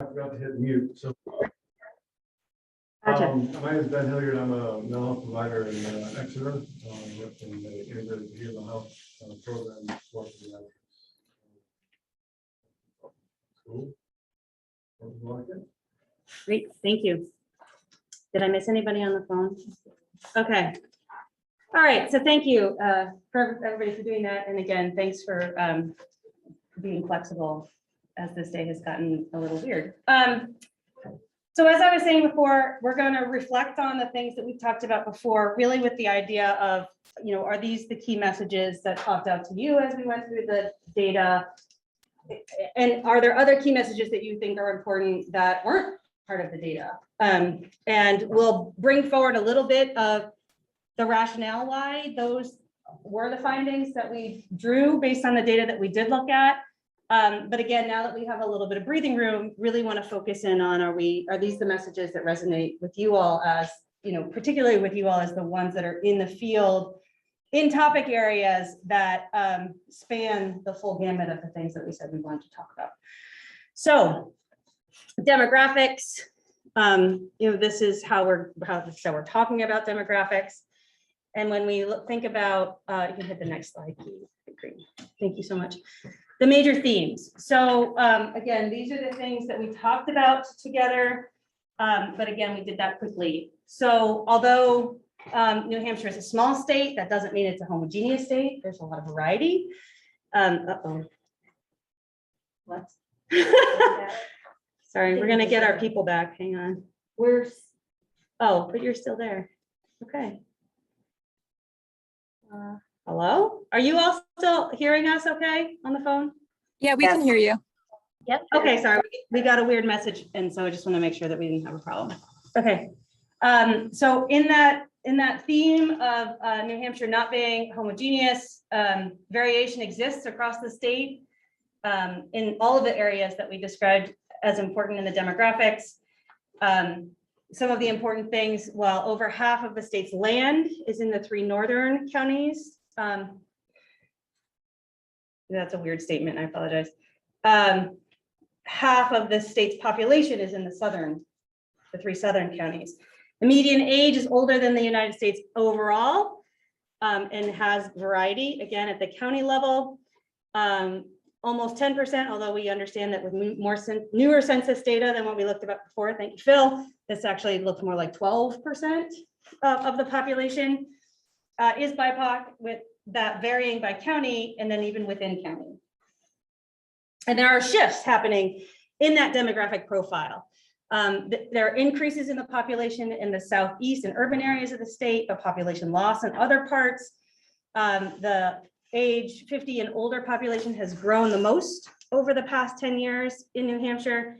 I forgot to hit mute. So, Gotcha. my name is Ben Hilliard. I'm a mental health provider in Exeter, in the integrated behavioral health program for pediatrics. Cool. Great, thank you. Did I miss anybody on the phone? Okay. All right, so thank you for everybody for doing that. And again, thanks for being flexible as this day has gotten a little weird. So as I was saying before, we're going to reflect on the things that we've talked about before, really with the idea of, are these the key messages that popped out to you as we went through the data? And are there other key messages that you think are important that weren't part of the data? And we'll bring forward a little bit of the rationale why those were the findings that we drew based on the data that we did look at. But again, now that we have a little bit of breathing room, really want to focus in on, are these the messages that resonate with you all as, particularly with you all as the ones that are in the field, in topic areas that span the full gamut of the things that we said we wanted to talk about. So demographics, this is how we're talking about demographics. And when we think about, you can hit the next slide, please. Great. Thank you so much. The major themes. So again, these are the things that we talked about together. But again, we did that quickly. So although New Hampshire is a small state, that doesn't mean it's a homogeneous state. There's a lot of variety. What? Sorry, we're gonna get our people back. Hang on. Oh, but you're still there. Okay. Hello? Are you all still hearing us okay on the phone? Yeah, we can hear you. Yep. Okay, sorry, we got a weird message, and so I just want to make sure that we didn't have a problem. Okay. So in that theme of New Hampshire not being homogeneous, variation exists across the state in all of the areas that we described as important in the demographics. Some of the important things, while over half of the state's land is in the 3 northern counties. That's a weird statement, I apologize. Half of the state's population is in the 3 southern counties. The median age is older than the United States overall, and has variety, again, at the county level. Almost 10%, although we understand that with newer census data than what we looked at before, thank you, Phil, this actually looked more like 12% of the population is BIPOC, with that varying by county and then even within county. And there are shifts happening in that demographic profile. There are increases in the population in the southeast and urban areas of the state, but population loss in other parts. The age 50 and older population has grown the most over the past 10 years in New Hampshire.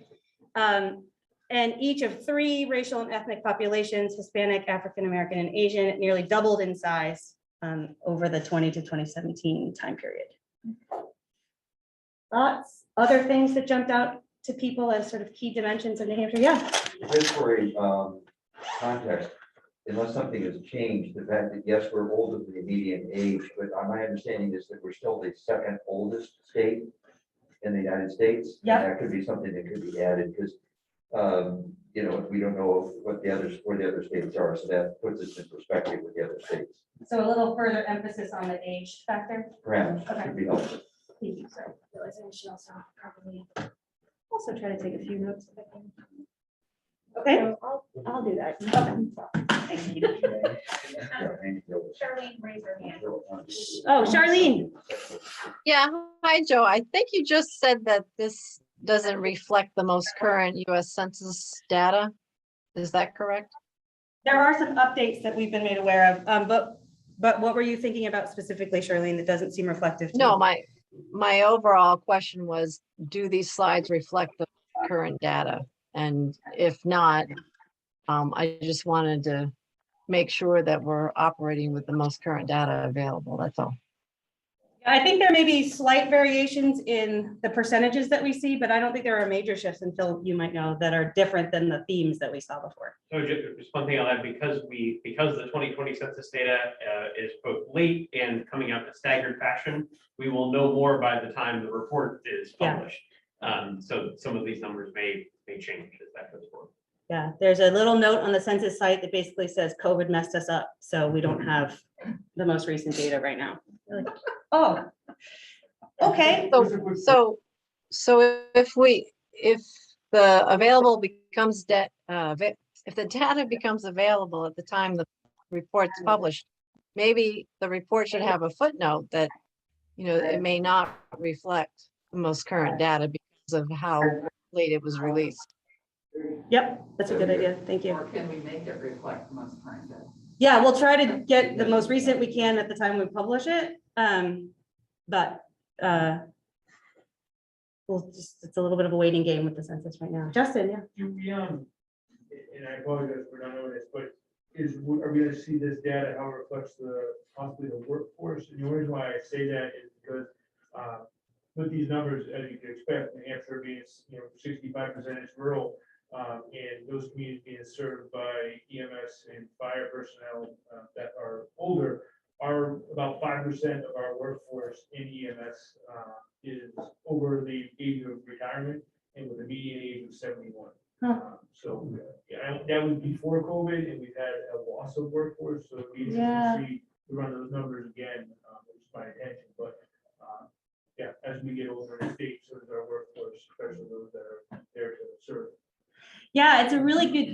And each of 3 racial and ethnic populations, Hispanic, African American, and Asian, nearly doubled in size over the 20 to 2017 time period. Thoughts, other things that jumped out to people as sort of key dimensions of New Hampshire? Yeah. Just for a context, unless something has changed, the fact that yes, we're older than the median age, but my understanding is that we're still the 2nd oldest state in the United States. Yeah. And that could be something that could be added because, we don't know where the other states are, so that puts us in perspective with the other states. So a little further emphasis on the age factor. Perhaps Okay. could be helpful. Thank you, sorry. Realizing I should probably also try to take a few notes if I can. Okay, I'll do that. Okay. Thank you. Charlene, raise her hand. Oh, Charlene. Yeah, hi, Joe. I think you just said that this doesn't reflect the most current US Census data. Is that correct? There are some updates that we've been made aware of, but what were you thinking about specifically, Charlene, that doesn't seem reflective to No, you? my overall question was, do these slides reflect the current data? And if not, I just wanted to make sure that we're operating with the most current data available. That's all. I think there may be slight variations in the percentages that we see, but I don't think there are major shifts, until you might know, that are different than the themes that we saw before. So just one thing I'll add, because the 2020 census data is both late and coming out in a staggered fashion, we will know more by the time the report is published. So some of these numbers may may change as that goes forward. Yeah, there's a little note on the census site that basically says COVID messed us up, so we don't have the most recent data right now. You're like, oh, okay. So if the available becomes if the data becomes available at the time the report's published, maybe the report should have a footnote that, it may not reflect the most current data because of how late it was released. Yep, that's a good idea. Thank you. Or can we make it reflect the most current data? Yeah, we'll try to get the most recent we can at the time we publish it. But it's a little bit of a waiting game with the census right now. Justin, yeah. We, and I apologize for not knowing this, but are we gonna see this data, how it reflects possibly the workforce? And the only reason why I say that is because, with these numbers, as you can expect, New Hampshire being, 65% is rural, and those communities being served by EMS and fire personnel that are older, are about 5% of our workforce in EMS is over the age of retirement and with a median age of 71. So yeah, that was before COVID, and we've had a loss of workforce, so it'd be interesting to see, to run those numbers again, which is my intention, but yeah, as we get older in the state, so does our workforce, especially those that are there to serve. Yeah, that's a really good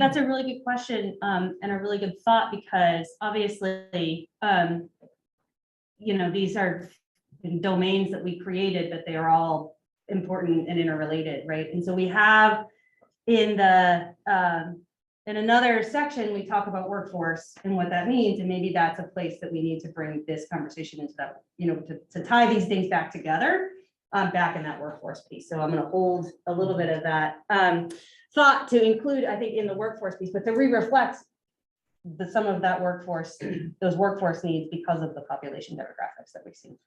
question, and a really good thought, because obviously, these are domains that we created, but they are all important and interrelated, right? And so we have in another section, we talk about workforce and what that means, and maybe that's a place that we need to bring this conversation into that, to tie these things back together, back in that workforce piece. So I'm going to hold a little bit of that thought to include, I think, in the workforce piece, but to reflect some of that workforce, those workforce needs because of the population demographics that we've seen.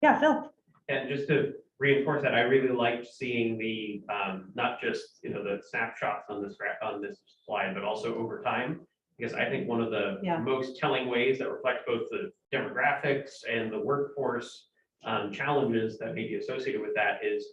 Yeah, Phil. And just to reinforce that, I really liked seeing the, not just, the snapshots on this slide, but also over time. Because I think one of the most telling ways that reflect both the demographics and the workforce challenges that may be associated with that is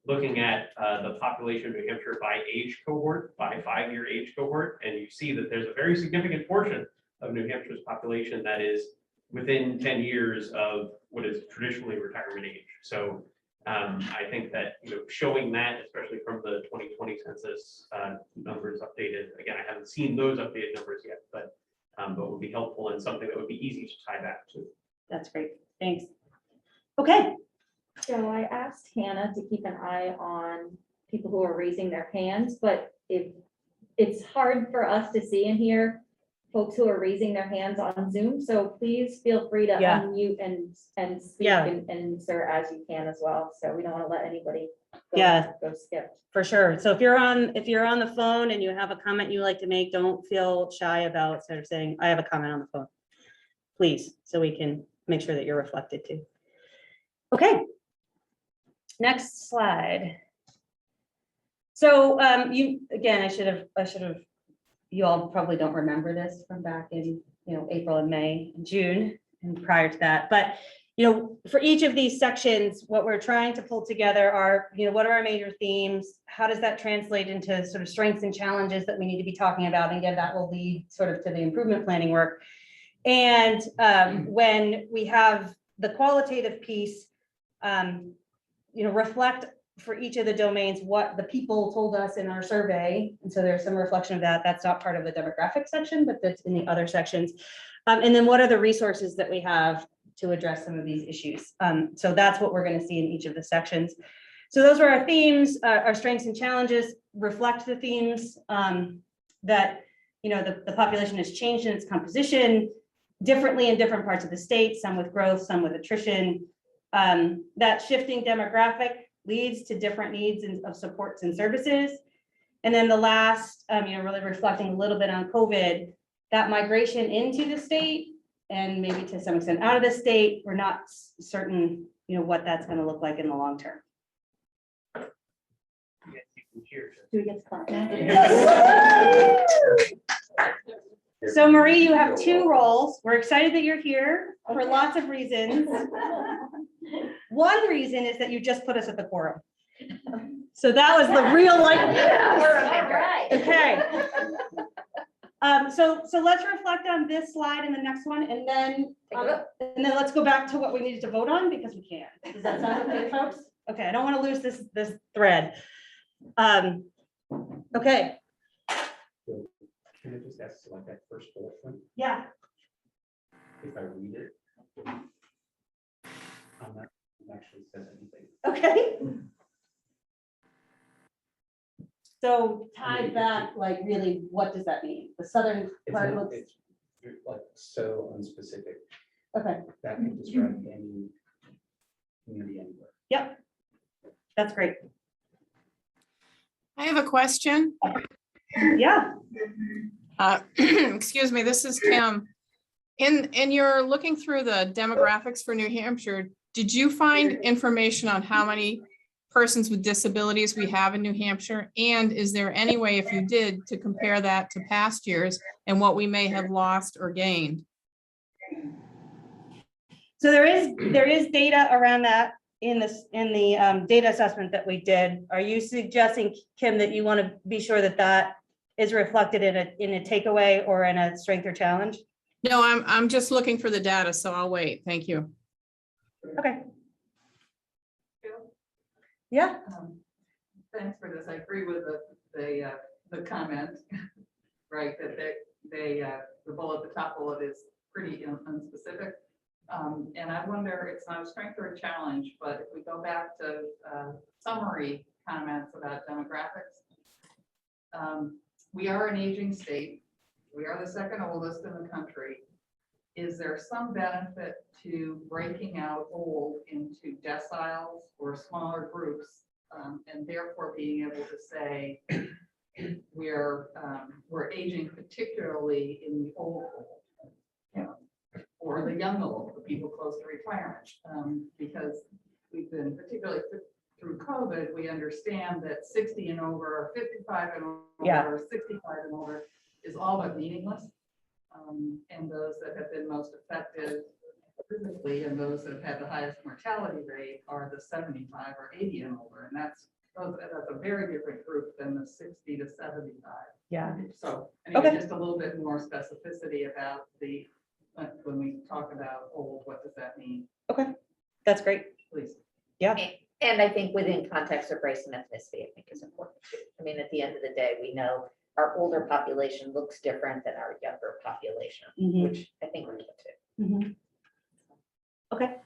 looking at the population of New Hampshire by age cohort, by 5-year age cohort. And you see that there's a very significant portion of New Hampshire's population that is within 10 years of what is traditionally retirement age. So I think that, showing that, especially from the 2020 census numbers updated, again, I haven't seen those updated numbers yet, but would be helpful and something that would be easy to tie back to. That's great. Thanks. Okay. So I asked Hannah to keep an eye on people who are raising their hands, but if it's hard for us to see and hear folks who are raising their hands on Zoom, so please feel free to unmute and speak and insert as you can as well. So we don't want to let anybody go skip. For sure. So if you're on the phone and you have a comment you like to make, don't feel shy about sort of saying, I have a comment on the phone, please, so we can make sure that you're reflected too. Okay. Next slide. So I should have, you all probably don't remember this from back in, April and May and June and prior to that, but for each of these sections, what we're trying to pull together are, what are our major themes? How does that translate into sort of strengths and challenges that we need to be talking about? And again, that will lead sort of to the improvement planning work. And when we have the qualitative piece, reflect for each of the domains what the people told us in our survey. And so there's some reflection of that. That's not part of the demographic section, but that's in the other sections. And then what are the resources that we have to address some of these issues? So that's what we're going to see in each of the sections. So those are our themes. Our strengths and challenges reflect the themes that, the population has changed in its composition differently in different parts of the state, some with growth, some with attrition. That shifting demographic leads to different needs of supports and services. And then the last, really reflecting a little bit on COVID, that migration into the state and maybe to some extent out of the state, we're not certain, what that's going to look like in the long term. Do we get to clap now? So Marie, you have 2 roles. We're excited that you're here for lots of reasons. One reason is that you just put us at the quorum. So that was the real life. Right. Okay. So let's reflect on this slide and the next one, and then let's go back to what we needed to vote on, because we can. Does that sound okay, folks? Okay, I don't want to lose this thread. Okay, Can I just ask, like, that first bullet point, yeah, if I read it? I'm not, it actually says anything. okay. So tied back, like, really, what does that mean? The southern It's part not, looks, it's like so unspecific, okay, that can describe any community anywhere. yep. That's great. I have a question. Yeah, Excuse me, this is Kim. In your looking through the demographics for New Hampshire, did you find information on how many persons with disabilities we have in New Hampshire? And is there any way, if you did, to compare that to past years and what we may have lost or gained? so there is data around that in the data assessment that we did. Are you suggesting, Kim, that you want to be sure that that is reflected in a takeaway or in a strength or challenge? No, I'm just looking for the data, so I'll wait. Thank you. Okay. Yeah, Thanks for this. I agree with the comment, right, that the bullet, the top bullet is pretty unspecific. And I wonder, it's not a strength or a challenge, but if we go back to summary comments about demographics, we are an aging state. We are the second oldest in the country. Is there some benefit to breaking out old into deciles or smaller groups, and therefore being able to say we're aging particularly in the old, you know, or the young old, the people close to retirement, because we've been particularly through COVID, we understand that 60 and over, or 55 and over, Yeah. or 65 and over is all but meaningless. And those that have been most effective physically and those that have had the highest mortality rate are the 75 or 80 and over. And that's a very different group than the 60 to 75. yeah, So anyway, Okay. just a little bit more specificity about when we talk about old, what does that mean, that's great. please? Yeah, And I think within context of race and ethnicity, I think is important too. I mean, at the end of the day, we know our older population looks different than our younger population, Mhm. which I think we need to. Mhm. Okay.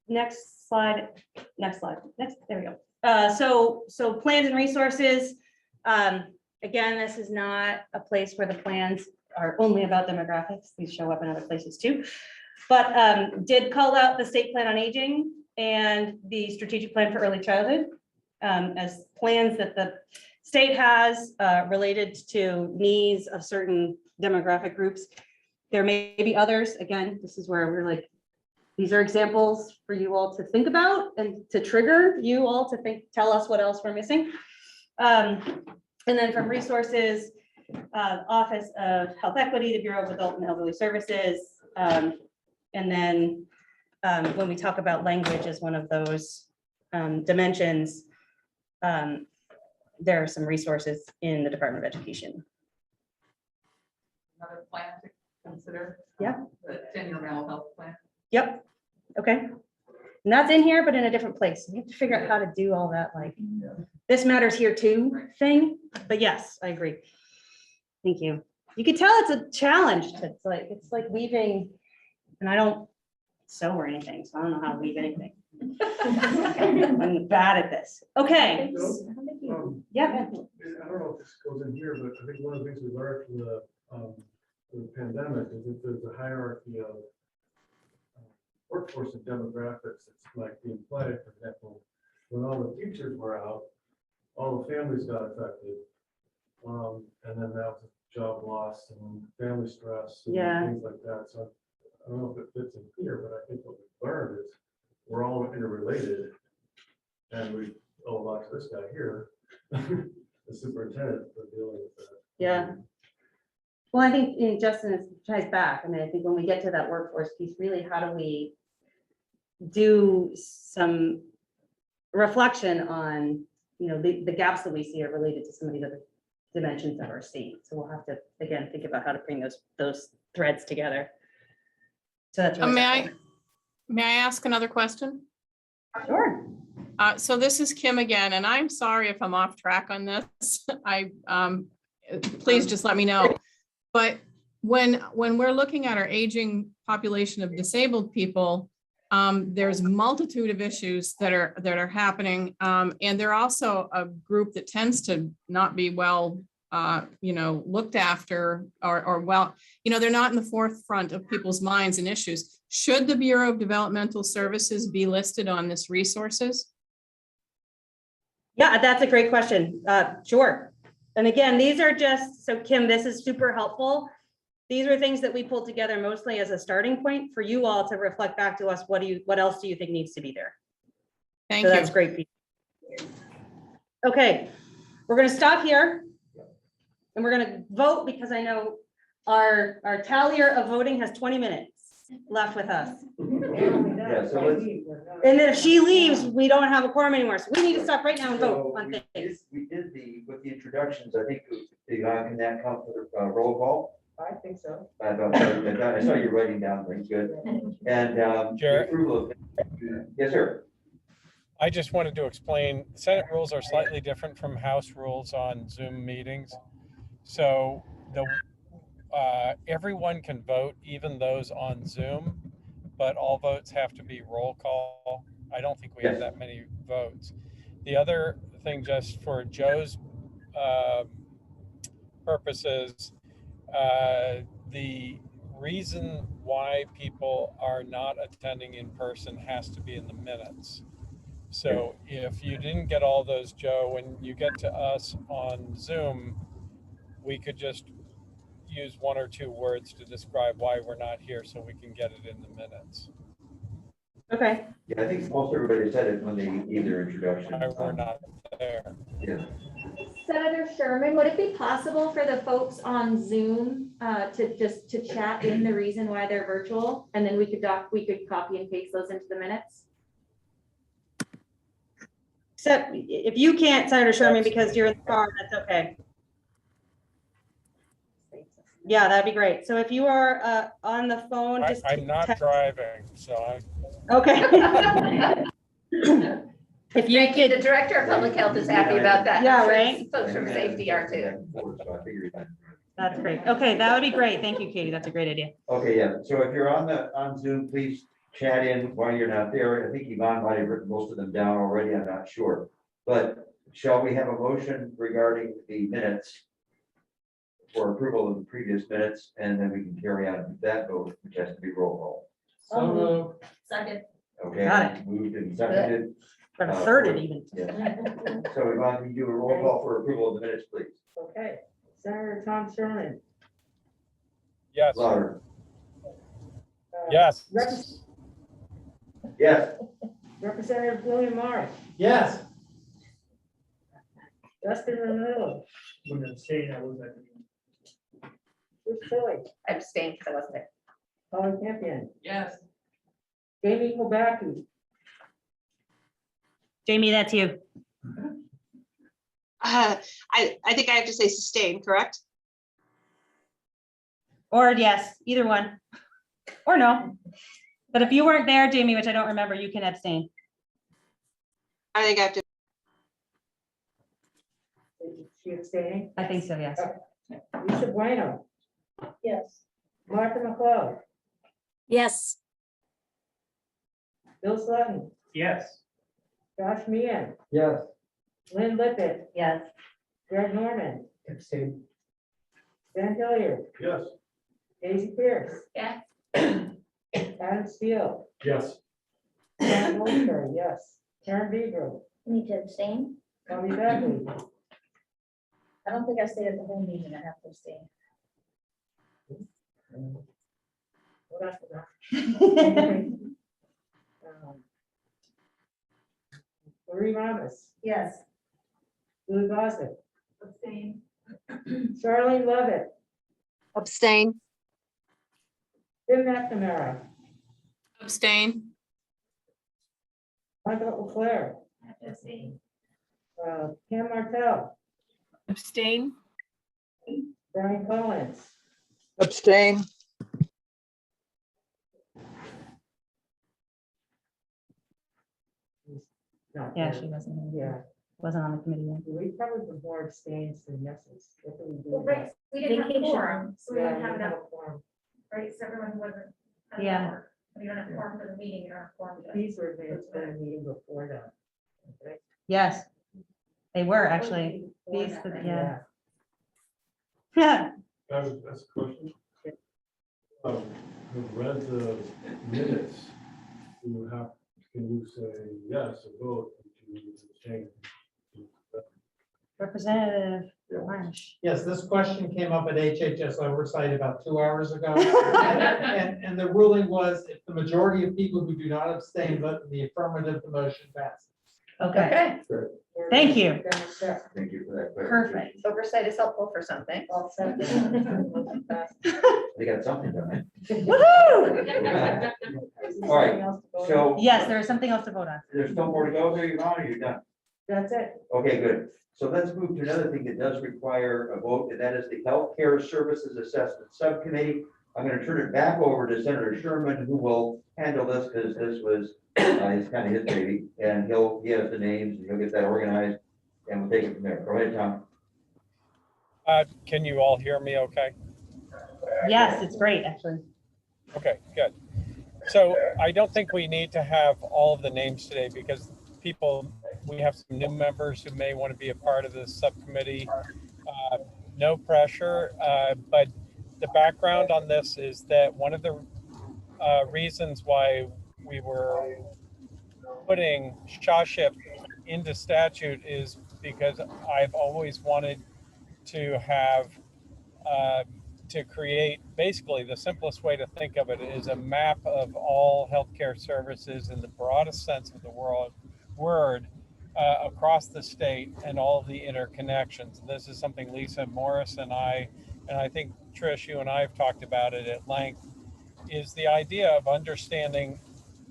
Next slide, there we go. So plans and resources. Again, this is not a place where the plans are only about demographics. These show up in other places too. But did call out the state plan on aging and the strategic plan for early childhood as plans that the state has related to needs of certain demographic groups. There may be others. Again, this is where we're like, these are examples for you all to think about and to trigger you all to tell us what else we're missing. And then from resources, Office of Health Equity, the Bureau of Adult and Elderly Services. And then when we talk about language as one of those dimensions, there are some resources in the Department of Education. Another plan to consider? Yeah. The 10-year mental health plan. Yep, okay. And that's in here, but in a different place. You have to figure out how to do all that, like, this matters here too thing, but yes, I agree. Thank you. You could tell it's a challenge. It's like weaving, and I don't sew or anything, so I don't know how to weave anything. I'm bad at this. Okay. Yeah. I don't know if this goes in here, but I think one of the things we learned from the pandemic is that there's a hierarchy of workforce and demographics that's like being applied. For example, when all the teachers were out, all the families got affected. And then that was job loss and family stress and Yeah. things like that. So I don't know if it fits in here, but I think what we've learned is we're all interrelated. And we owe a lot to this guy here, the superintendent, for dealing with that. Yeah. Well, I think Justin ties back. I mean, I think when we get to that workforce piece, really, how do we do some reflection on, the gaps that we see are related to some of these other dimensions of our state. So we'll have to, again, think about how to bring those threads together. So that's. really May I ask another question? Sure. So this is Kim again, and I'm sorry if I'm off track on this. Please just let me know. But when we're looking at our aging population of disabled people, there's multitude of issues that are happening. And they're also a group that tends to not be well, looked after or well, they're not in the forefront of people's minds and issues. Should the Bureau of Developmental Services be listed on this resources? Yeah, that's a great question. Sure. And again, these are just, so Kim, this is super helpful. These are things that we pulled together mostly as a starting point for you all to reflect back to us. What else do you think needs to be there? Thank So you. that's great. Okay, we're gonna stop here. And we're gonna vote because I know our tallier of voting has 20 minutes left with us. Yeah, so let's. And then if she leaves, we don't have a quorum anymore. So we need to stop right now and vote on things. We did with the introductions, I think, can that come for the roll call? I think so. I saw you writing down things, good. And the Sure. approval of, yes, sir. I just wanted to explain, Senate rules are slightly different from House rules on Zoom meetings. So everyone can vote, even those on Zoom, but all votes have to be roll call. I don't think we have that many votes. The other thing, just for Joe's purposes, the reason why people are not attending in person has to be in the minutes. So if you didn't get all those, Joe, when you get to us on Zoom, we could just use one or two words to describe why we're not here so we can get it in the minutes. Okay. Yeah, I think most everybody said it when they gave their introduction. Why we're not there. Yeah. Senator Sherman, would it be possible for the folks on Zoom to chat in the reason why they're virtual? And then we could copy and paste those into the minutes? Except if you can't, Senator Sherman, because you're in the car, that's okay. Yeah, that'd be great. So if you are on the phone, just. I'm not driving, so Okay. If you Thank you. could, The Director of Public Health is happy about that. Yeah, I'm sure right? Folks from safety are too. So I figured that. that's great. Okay, that would be great. Thank you, Katie. That's a great idea. Okay, yeah, so if you're on Zoom, please chat in while you're not there. I think Yvonne might have written most of them down already, I'm not sure. But shall we have a motion regarding the minutes for approval of the previous minutes, and then we can carry on with that vote, which has to be roll call. So second. Okay, Got it. moved and seconded. But a third it even. Yeah. So Yvonne, can you do a roll call for approval of the minutes, please? okay. Senator Tom Sherman. Yes. Louder. Yes. Yes. Representative William Morris. Yes. Justin Renalo. When I'm saying I was at the meeting. Bruce Tilly. I abstained because I wasn't there. Colin Campion. Yes. Jamie Kobaki. Jamie, that's you. I think I have to say sustain, correct? Or yes, either one. Or no. But if you weren't there, Jamie, which I don't remember, you can abstain. I think I have to. Is she abstaining? I think so, yes. Lisa Bueno. Yes. Martha McLeod. Yes. Bill Sutton. Yes. Josh Meehan. Yes. Lynn Lippett. Yes. Greg Norman. Abstain. Ben Hilliard. Yes. Daisy Pierce. Yes. Adam Steele. Yes. John Wolfgang, yes. Karen Beaver. Need to abstain? Tommy Bagley. I don't think I stayed at the whole meeting. I have to abstain. What else? Marie Ramos. Yes. Lou Gossett. Abstain. Charlene Lovett. Abstain. Tim McNamara. Abstain. Margaret Leclerc. Pam Martell, Abstain? Brian Collins, Abstain. no. Yeah, she wasn't, Yeah, wasn't on the committee yet. we probably put more abstains than yeses. What do we do? Well, right, we didn't have a Vacation. quorum, so we Yeah, didn't have we have enough, a quorum. right, so everyone wasn't. at Yeah. quorum. We don't have a quorum for the meeting, you don't have a quorum. for the- These were advanced for the meeting before that. Okay. Yes, they were actually. Before These, that, yeah. That's a question. Who read the minutes, you have, can you say yes or vote? Would you change? Representative Marsh. Yes, this question came up at HHS oversight about 2 hours ago. And the ruling was if the majority of people who do not abstain vote in the affirmative, the motion passes. Okay, We're Thank you. gonna check. Thank you for that. Perfect. Oversight is helpful for something. All set. They got something done. Woohoo! All right, so. Yes, there is something else to vote on. There's still more to go, there, Yvonne, or you're done? That's it. Okay, good. So let's move to another thing that does require a vote, and that is the Healthcare Services Assessment Subcommittee. I'm going to turn it back over to Senator Sherman, who will handle this because this was, it's kind of his baby, and he has the names, and he'll get that organized, and we'll take it from there. Go ahead, Tom. Can you all hear me okay? Yes, it's great, actually. Okay, good. So I don't think we need to have all of the names today because we have some new members who may want to be a part of this subcommittee. No pressure, but the background on this is that one of the reasons why we were putting SHOSHIP into statute is because I've always wanted to have to create, basically the simplest way to think of it is a map of all healthcare services in the broadest sense of the word across the state and all of the interconnections. This is something Lisa Morris and I think Trish, you and I have talked about it at length, is the idea of understanding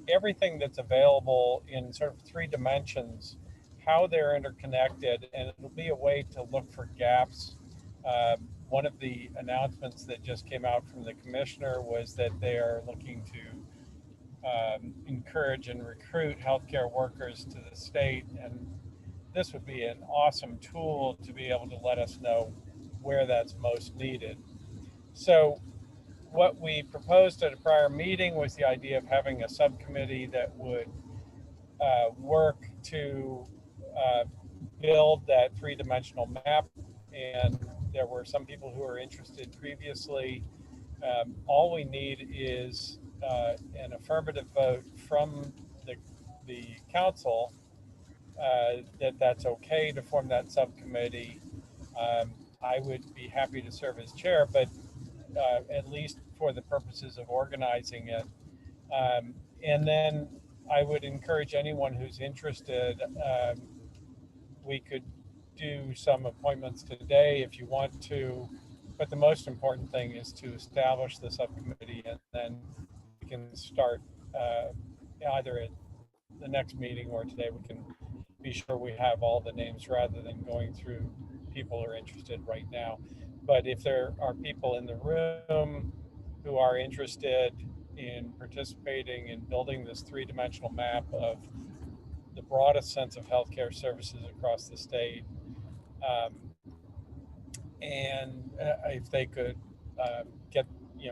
everything that's available in sort of 3 dimensions, how they're interconnected, and it'll be a way to look for gaps. One of the announcements that just came out from the commissioner was that they are looking to encourage and recruit healthcare workers to the state. And this would be an awesome tool to be able to let us know where that's most needed. So what we proposed at a prior meeting was the idea of having a subcommittee that would work to build that 3-dimensional map. And there were some people who were interested previously. All we need is an affirmative vote from the council that's okay to form that subcommittee. I would be happy to serve as chair, but at least for the purposes of organizing it. And then I would encourage anyone who's interested, we could do some appointments today if you want to, but the most important thing is to establish the subcommittee, and then we can start either at the next meeting or today. We can be sure we have all the names rather than going through people who are interested right now. But if there are people in the room who are interested in participating in building this 3-dimensional map of the broadest sense of healthcare services across the state, and if they could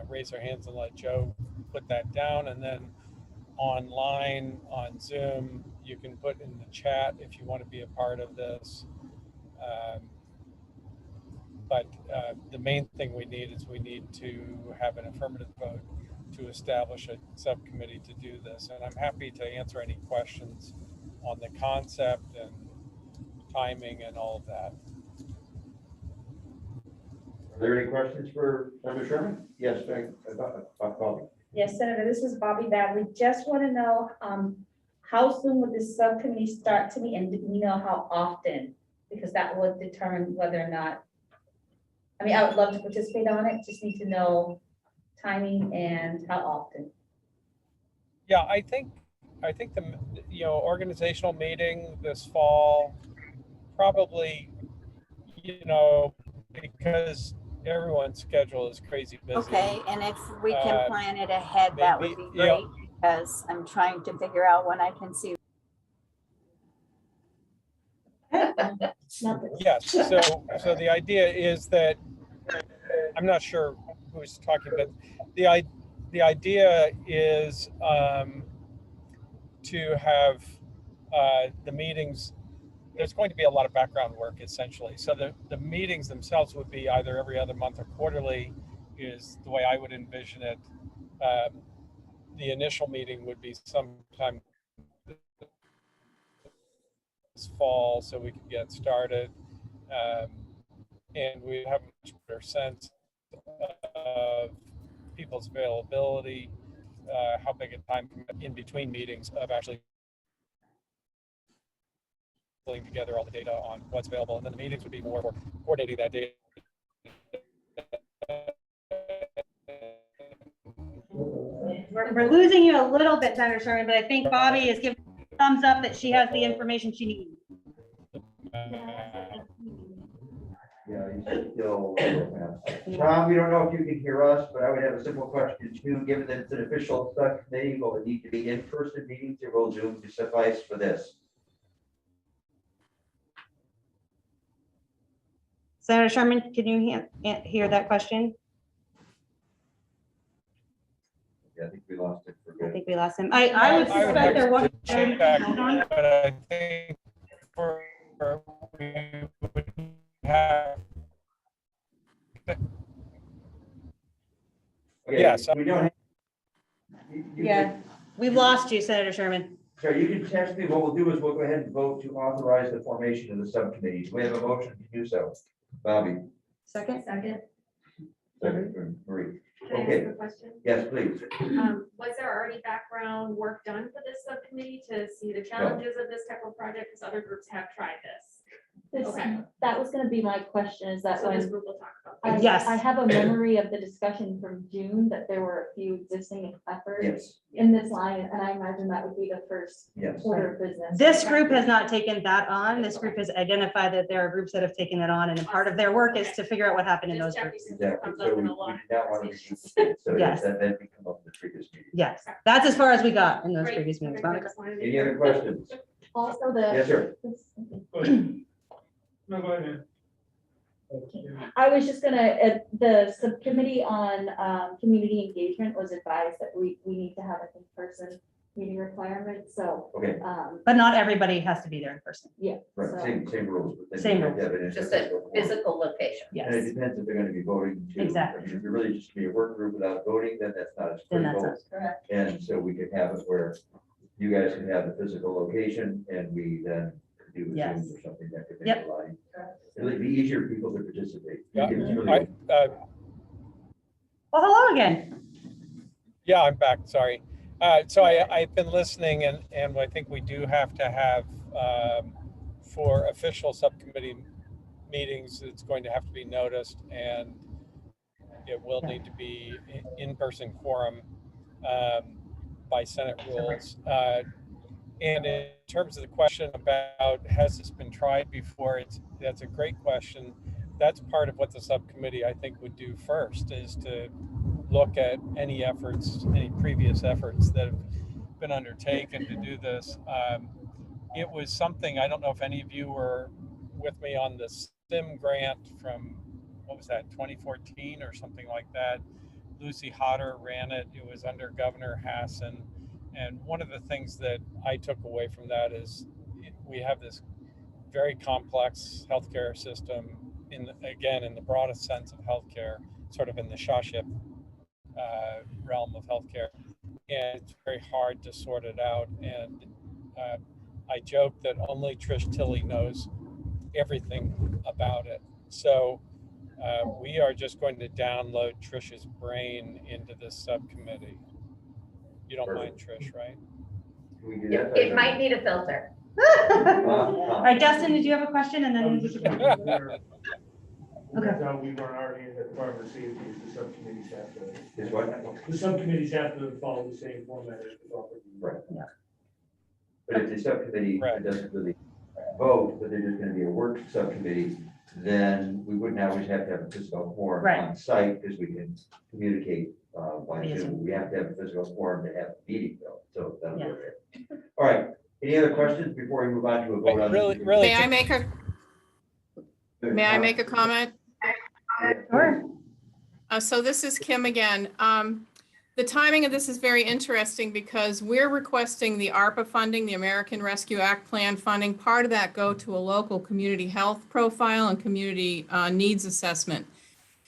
raise their hands and let Joe put that down, and then online on Zoom, you can put in the chat if you want to be a part of this. But the main thing we need is we need to have an affirmative vote to establish a subcommittee to do this. And I'm happy to answer any questions on the concept and timing and all of that. Are there any questions for Senator Sherman? Yes, Bobby. Yes, Senator, this is Bobby Bagley. Just want to know, how soon would this subcommittee start to meet, and do we know how often? Because that would determine whether or not, I mean, I would love to participate on it, just need to know timing and how often. Yeah, I think I think the, organizational meeting this fall, probably, because everyone's schedule is crazy busy. Okay, and if we can plan it ahead, that would maybe, be great, because I'm trying to figure out when I can see. Yes, so the idea is that, I'm not sure who's talking, but the idea is to have the meetings, there's going to be a lot of background work essentially. So the meetings themselves would be either every other month or quarterly is the way I would envision it. The initial meeting would be sometime this fall so we could get started. And we have a much better sense of people's availability, how big a time in between meetings of actually pulling together all the data on what's available. And then the meetings would be more for coordinating that data. We're losing you a little bit, Senator Sherman, but I think Bobby is giving thumbs up that she has the information she needs. Yeah, he's still. Tom, we don't know if you can hear us, but I would have a simple question too, given that it's an official subcommittee, will it need to be in-person meetings or will Zoom suffice for this? Senator Sherman, can you hear that question? Yeah, I think we lost it for I good. think we lost him. I would suspect there was. Check back, but I think we would have. Okay, Yes. we don't. Yeah, we lost you, Senator Sherman. So you can test me. What we'll do is we'll go ahead and vote to authorize the formation of the subcommittees. We have a motion to do so. Bobby. Second? Second. Second from Marie. Can I Okay. ask a question? Yes, please. Was there already background work done for this subcommittee to see the challenges of this type of project? Because other groups have tried this. Okay. That was gonna be my question, is that So this when, group will talk about. I Yes. I have a memory of the discussion from June, that there were a few existing efforts Yes, in this line, and I imagine that would be the first yes. order of business. This group has not taken that on. This group has identified that there are groups that have taken it on, and part of their work is to figure out what happened in those Just groups. checking since it Exactly. comes So up we in did a lot of not want to conversations. reduce it. So Yes. that then become up in the previous meeting. Yes, that's as far as we got in those Great. previous meetings. Okay, I Monica? just wanted to be Any other sure. questions? Also, Yes, sir. No, go ahead. I was just gonna, the subcommittee on community engagement was advised that we need to have an in-person meeting requirement, so. Okay, But not everybody has to be there in person. Yeah. right, so- same rules. but then Same you have to rules. have it in Just a physical form. physical location. And it Yes, depends if they're gonna be voting too. Exactly. I mean, if you're really just be a work group without voting, then that's not as then that's critical. us. Correct. And so we could have it where you guys can have the physical location and we then could do a Yes. Zoom or something that could make Yep. it a lot. It'll be easier for people to participate. Yeah, It's really- Well, hello again. Yeah, I'm back, sorry. So I've been listening and I think we do have to have, for official subcommittee meetings, it's going to have to be noticed and it will need to be in-person quorum by Senate rules. And in terms of the question about, has this been tried before? That's a great question. That's part of what the subcommittee, I think, would do first, is to look at any efforts, any previous efforts that have been undertaken to do this. It was something, I don't know if any of you were with me on the STEM grant from, what was that, 2014 or something like that. Lucy Hodder ran it. It was under Governor Hassan. And one of the things that I took away from that is we have this very complex healthcare system in the broadest sense of healthcare, sort of in the Shawship realm of healthcare. And it's very hard to sort it out. And I joke that only Trish Tilley knows everything about it. So we are just going to download Trish's brain into this subcommittee. You don't mind, Trish, right? Can we do It, that? it might need a filter. All right, Dustin, did you have a question? And I then was just you gonna can. be clear. That's how we run our hands at Department of Safety, is the subcommittees have to. Is what? The subcommittees have to follow the same format as the property. Right. But if the subcommittee Right. doesn't really vote, but there's just gonna be a work subcommittee, then we wouldn't always have to have a physical forum Right. on site, because we can communicate by Via Zoom. Zoom. We have to have a physical forum to have a meeting though, so that'll Yeah. work. All right, any other questions before we move on to a vote on? Really, this? really. May I make a comment? Sure. So this is Kim again. The timing of this is very interesting because we're requesting the ARPA funding, the American Rescue Act Plan funding. Part of that go to a local community health profile and community needs assessment.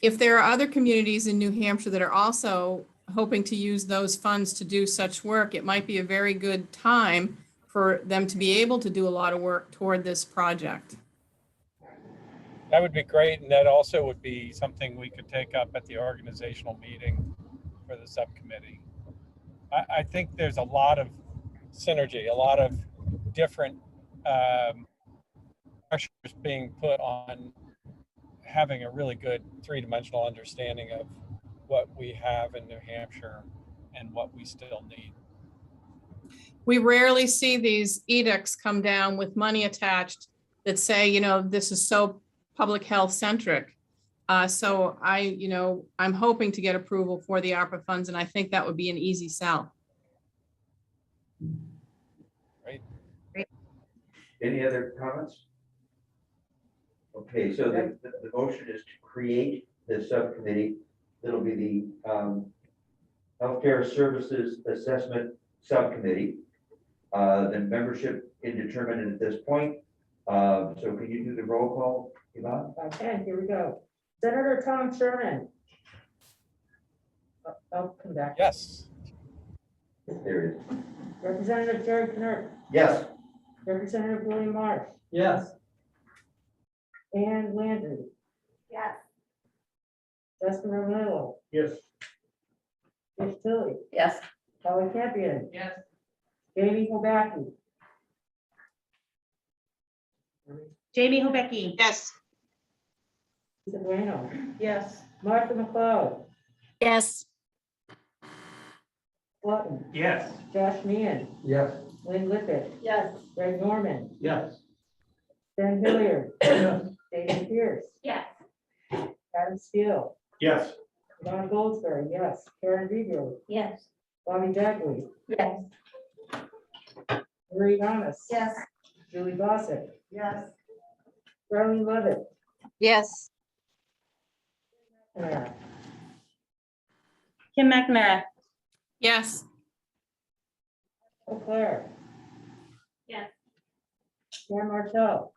If there are other communities in New Hampshire that are also hoping to use those funds to do such work, it might be a very good time for them to be able to do a lot of work toward this project. That would be great, and that also would be something we could take up at the organizational meeting for the subcommittee. I think there's a lot of synergy, a lot of different pressures being put on having a really good three-dimensional understanding of what we have in New Hampshire and what we still need. We rarely see these edicts come down with money attached that say, this is so public health centric. So I'm hoping to get approval for the ARPA funds, and I think that would be an easy sell. Right. Any other comments? Okay, so the motion is to create the subcommittee. That'll be the Healthcare Services Assessment Subcommittee. The membership indeterminate at this point. So can you do the roll call, Yvonne? Okay, here we go. Senator Tom Sherman. I'll come back. Yes. There it is. Representative Jerry Knert, Yes. Representative William Marsh, Yes. Ann Landry, Yes. Justin Romero, Yes. Rich Tilly, Yes. Holly Campion, Yes. Jamie Hobaki, Jamie Hobecki. Yes. Lisa Bueno, Yes. Martha McLeod, Yes. Lutton, Yes. Josh Meehan, Yes. Lynn Lippett, Yes. Greg Norman, Yes. Ben Hilliard, Yes. David Pierce, Yes. Adam Steele, Yes. Don Goldsberry, yes, Karen Bieber, Yes. Bobby Bagley, Yes. Marie Thomas. Yes. Julie Gossett, Yes. Darlene Levitt, Yes. Tamara. Kim McNamara. Yes. Claire, Yes. Dan Martell,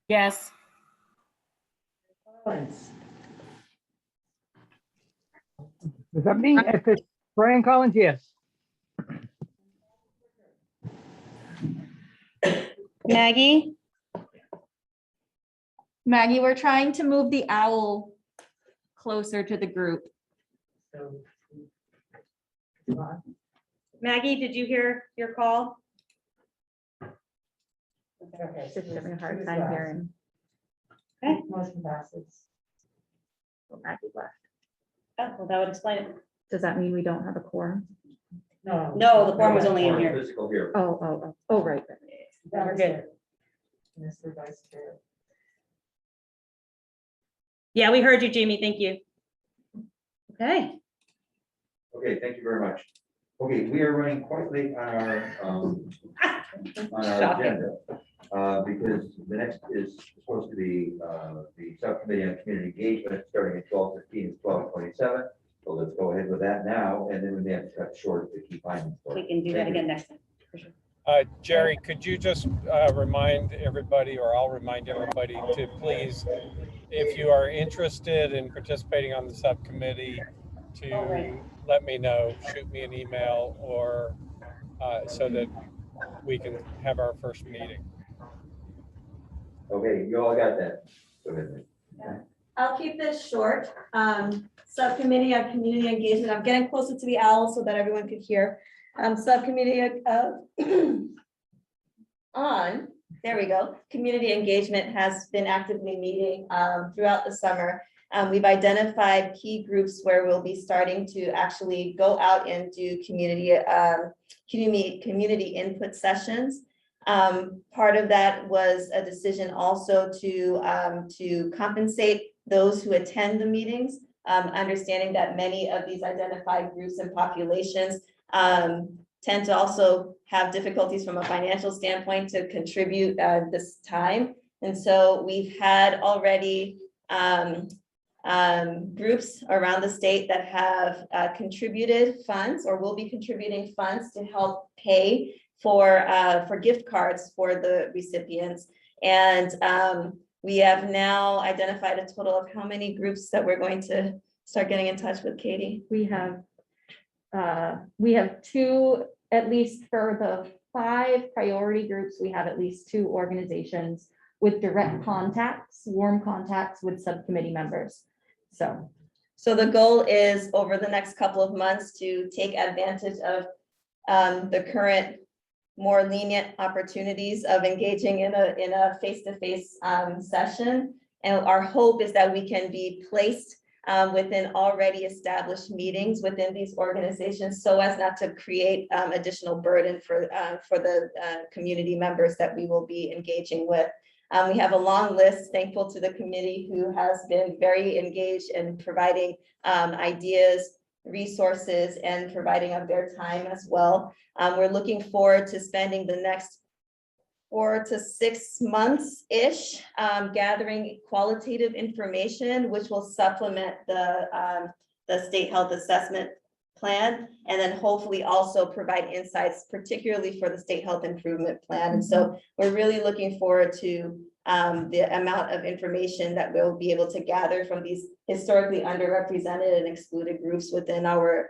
Yes. Collins, Does that mean if it's Brian Collins? Yes. Maggie. Maggie, we're trying to move the owl closer to the group. so. Maggie, did you hear your call? Okay. Just having a hard who's time last? hearing. Okay. Motion passes. Maggie left. Oh, well, that would explain it. Does that mean we don't have a quorum? No. No, the form was only in here. Physical here. Oh, right. That We're was good. it. Mr. Vice Chair. Yeah, we heard you, Jamie. Thank you. Okay. Okay, thank you very much. Okay, we are running quite late on our Shocking. agenda. Because the next is supposed to be the subcommittee on community engagement, starting at 12:15 and 12:27. So let's go ahead with that now, and then we may have to cut short the key findings. We can do that again next time. For sure. Jerry, could you just remind everybody, or I'll remind everybody to please, if you are interested in participating on the subcommittee, to let me know, shoot me an email, or so that we can have our first meeting. Okay, you all got that. Go ahead. I'll keep this short. Subcommittee on community engagement. I'm getting closer to the owl so that everyone could hear. Subcommittee on, there we go, community engagement has been actively meeting throughout the summer. We've identified key groups where we'll be starting to actually go out and do community input sessions. Part of that was a decision also to compensate those who attend the meetings, understanding that many of these identified groups and populations tend to also have difficulties from a financial standpoint to contribute this time. And so we've had already groups around the state that have contributed funds or will be contributing funds to help pay for gift cards for the recipients. And we have now identified a total of how many groups that we're going to start getting in touch with, Katie? We have two, at least for the 5 priority groups, we have at least 2 organizations with direct contacts, warm contacts with subcommittee members. So the goal is over the next couple of months to take advantage of the current more lenient opportunities of engaging in a face-to-face session. And our hope is that we can be placed within already established meetings within these organizations so as not to create additional burden for the community members that we will be engaging with. We have a long list, thankful to the committee who has been very engaged in providing ideas, resources, and providing of their time as well. We're looking forward to spending the next 4 to 6 months-ish gathering qualitative information, which will supplement the state health assessment plan, and then hopefully also provide insights, particularly for the state health improvement plan. And so we're really looking forward to the amount of information that we'll be able to gather from these historically underrepresented and excluded groups within our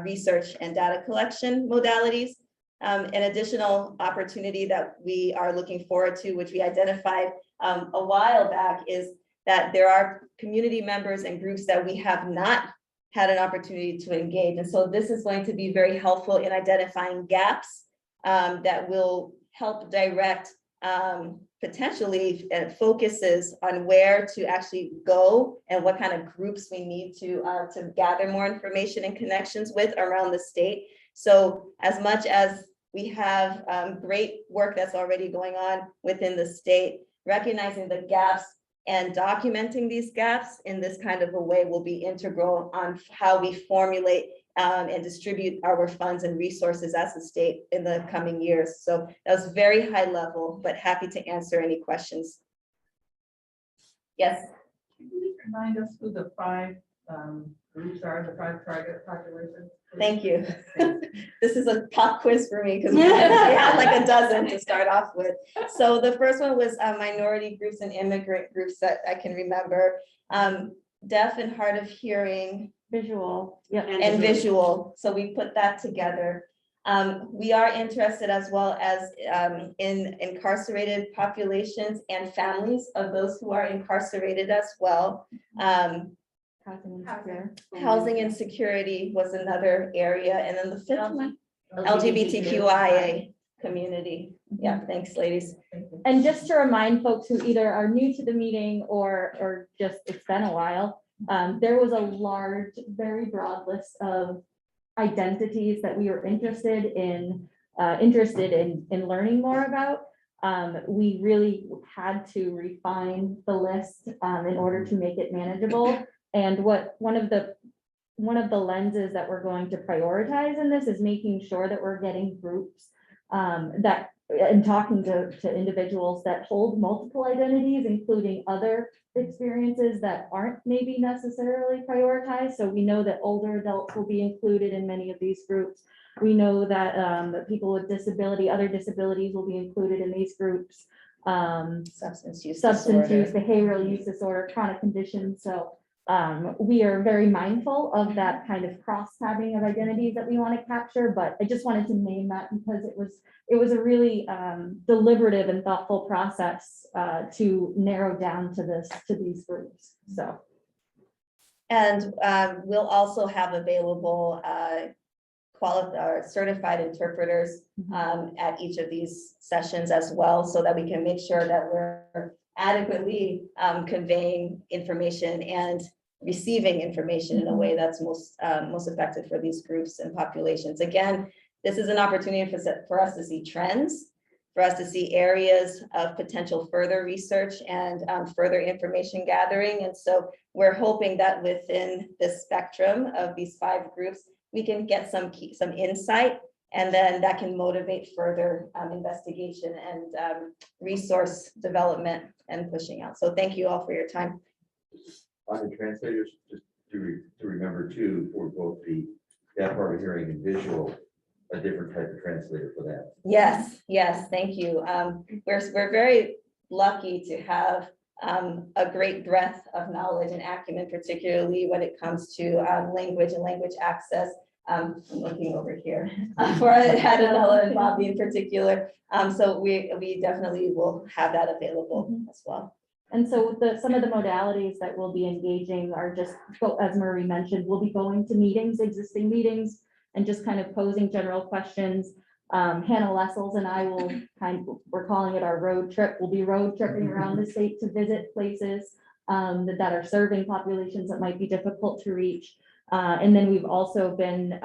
research and data collection modalities. An additional opportunity that we are looking forward to, which we identified a while back, is that there are community members and groups that we have not had an opportunity to engage. And so this is going to be very helpful in identifying gaps that will help direct potentially focuses on where to actually go and what kind of groups we need to gather more information and connections with around the state. So as much as we have great work that's already going on within the state, recognizing the gaps and documenting these gaps in this kind of a way will be integral on how we formulate and distribute our funds and resources as a state in the coming years. So that was very high level, but happy to answer any questions. Yes. Can you remind us who the 5 groups are, the 5 target populations? Thank you. This is a pop quiz for me because we had like a dozen to start off with. So the first one was minority groups and immigrant groups that I can remember. Deaf and hard of hearing, visual, yeah, and visual. So we put that together. We are interested as well as in incarcerated populations and families of those who are incarcerated as well. Housing insecurity was another area. And then the 5th one, LGBTQIA community. Yeah, thanks, ladies. And just to remind folks who either are new to the meeting or just it's been a while, there was a large, very broad list of identities that we were interested in learning more about. We really had to refine the list in order to make it manageable. And one of the lenses that we're going to prioritize in this is making sure that we're getting groups and talking to individuals that hold multiple identities, including other experiences that aren't maybe necessarily prioritized. So we know that older adults will be included in many of these groups. We know that that people with other disabilities will be included in these groups. Substance use, behavioral use disorder, chronic conditions. So we are very mindful of that kind of cross-tabbing of identities that we want to capture, but I just wanted to name that because it was a really deliberative and thoughtful process to narrow down to these groups. So, and we'll also have available certified interpreters at each of these sessions as well, so that we can make sure that we're adequately conveying information and receiving information in a way that's most effective for these groups and populations. Again, This is an opportunity for us to see trends, for us to see areas of potential further research and further information gathering. And so we're hoping that within the spectrum of these 5 groups, we can get some insight, and then that can motivate further investigation and resource development and pushing out. So thank you all for your time. On the translators, just to remember too, for both the deaf, hard of hearing and visual, a different type of translator for that. Yes, thank you. We're very lucky to have a great breadth of knowledge and acumen, particularly when it comes to language and language access. I'm looking over here for Adanella and Bobby in particular. So we definitely will have that available as well. And so some of the modalities that we'll be engaging are just, as Marie mentioned, we'll be going to meetings, existing meetings, and just kind of posing general questions. Hannah Lessels and I will we're calling it our road trip. We'll be road tripping around the state to visit places that are serving populations that might be difficult to reach. And then we've also been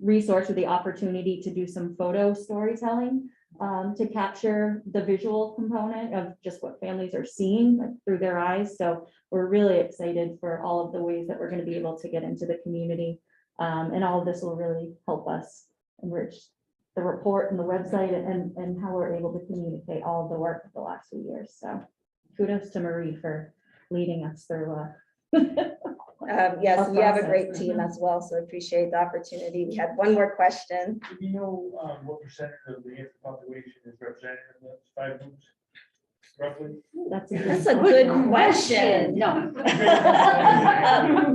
resourced with the opportunity to do some photo storytelling to capture the visual component of just what families are seeing through their eyes. So we're really excited for all of the ways that we're going to be able to get into the community. And all of this will really help us enrich the report and the website and how we're able to communicate all of the work of the last few years. So kudos to Marie for leading us through. Yes, we have a great team as well, so appreciate the opportunity. We had one more question. Do you know what percentage of the population is represented in those 5 groups? Roughly? That's a good question. No.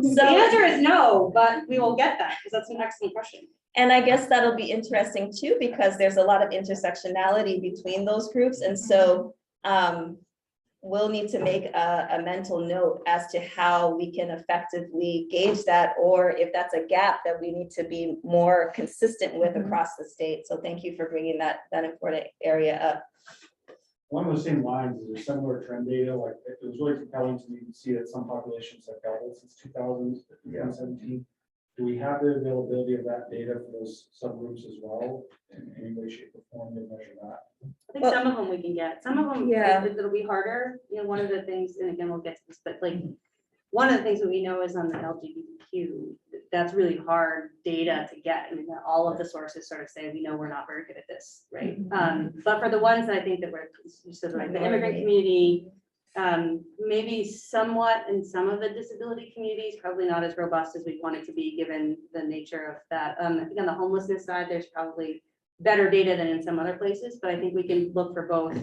So The answer is no, but we will get that because that's an excellent question. And I guess that'll be interesting too, because there's a lot of intersectionality between those groups. And so we'll need to make a mental note as to how we can effectively gauge that, or if that's a gap that we need to be more consistent with across the state. So thank you for bringing that important area up. Along those same lines, is there similar trend data? Like, it was really compelling to me to see that some populations have doubled since 2017. Do we have the availability of that data for those subgroups as well in any way, shape, or form to measure that? I think some of them we can get, some of them, Yeah. it'll be harder. You know, one of the things, and again, we'll get to this, but like, one of the things that we know is on the LGBTQ, that's really hard data to get. I mean, all of the sources sort of say, we know we're not very good at this, right? But for the ones that I think that we're, so like the immigrant community, maybe somewhat in some of the disability communities, probably not as robust as we want it to be, given the nature of that. I think on the homelessness side, there's probably better data than in some other places, but I think we can look for both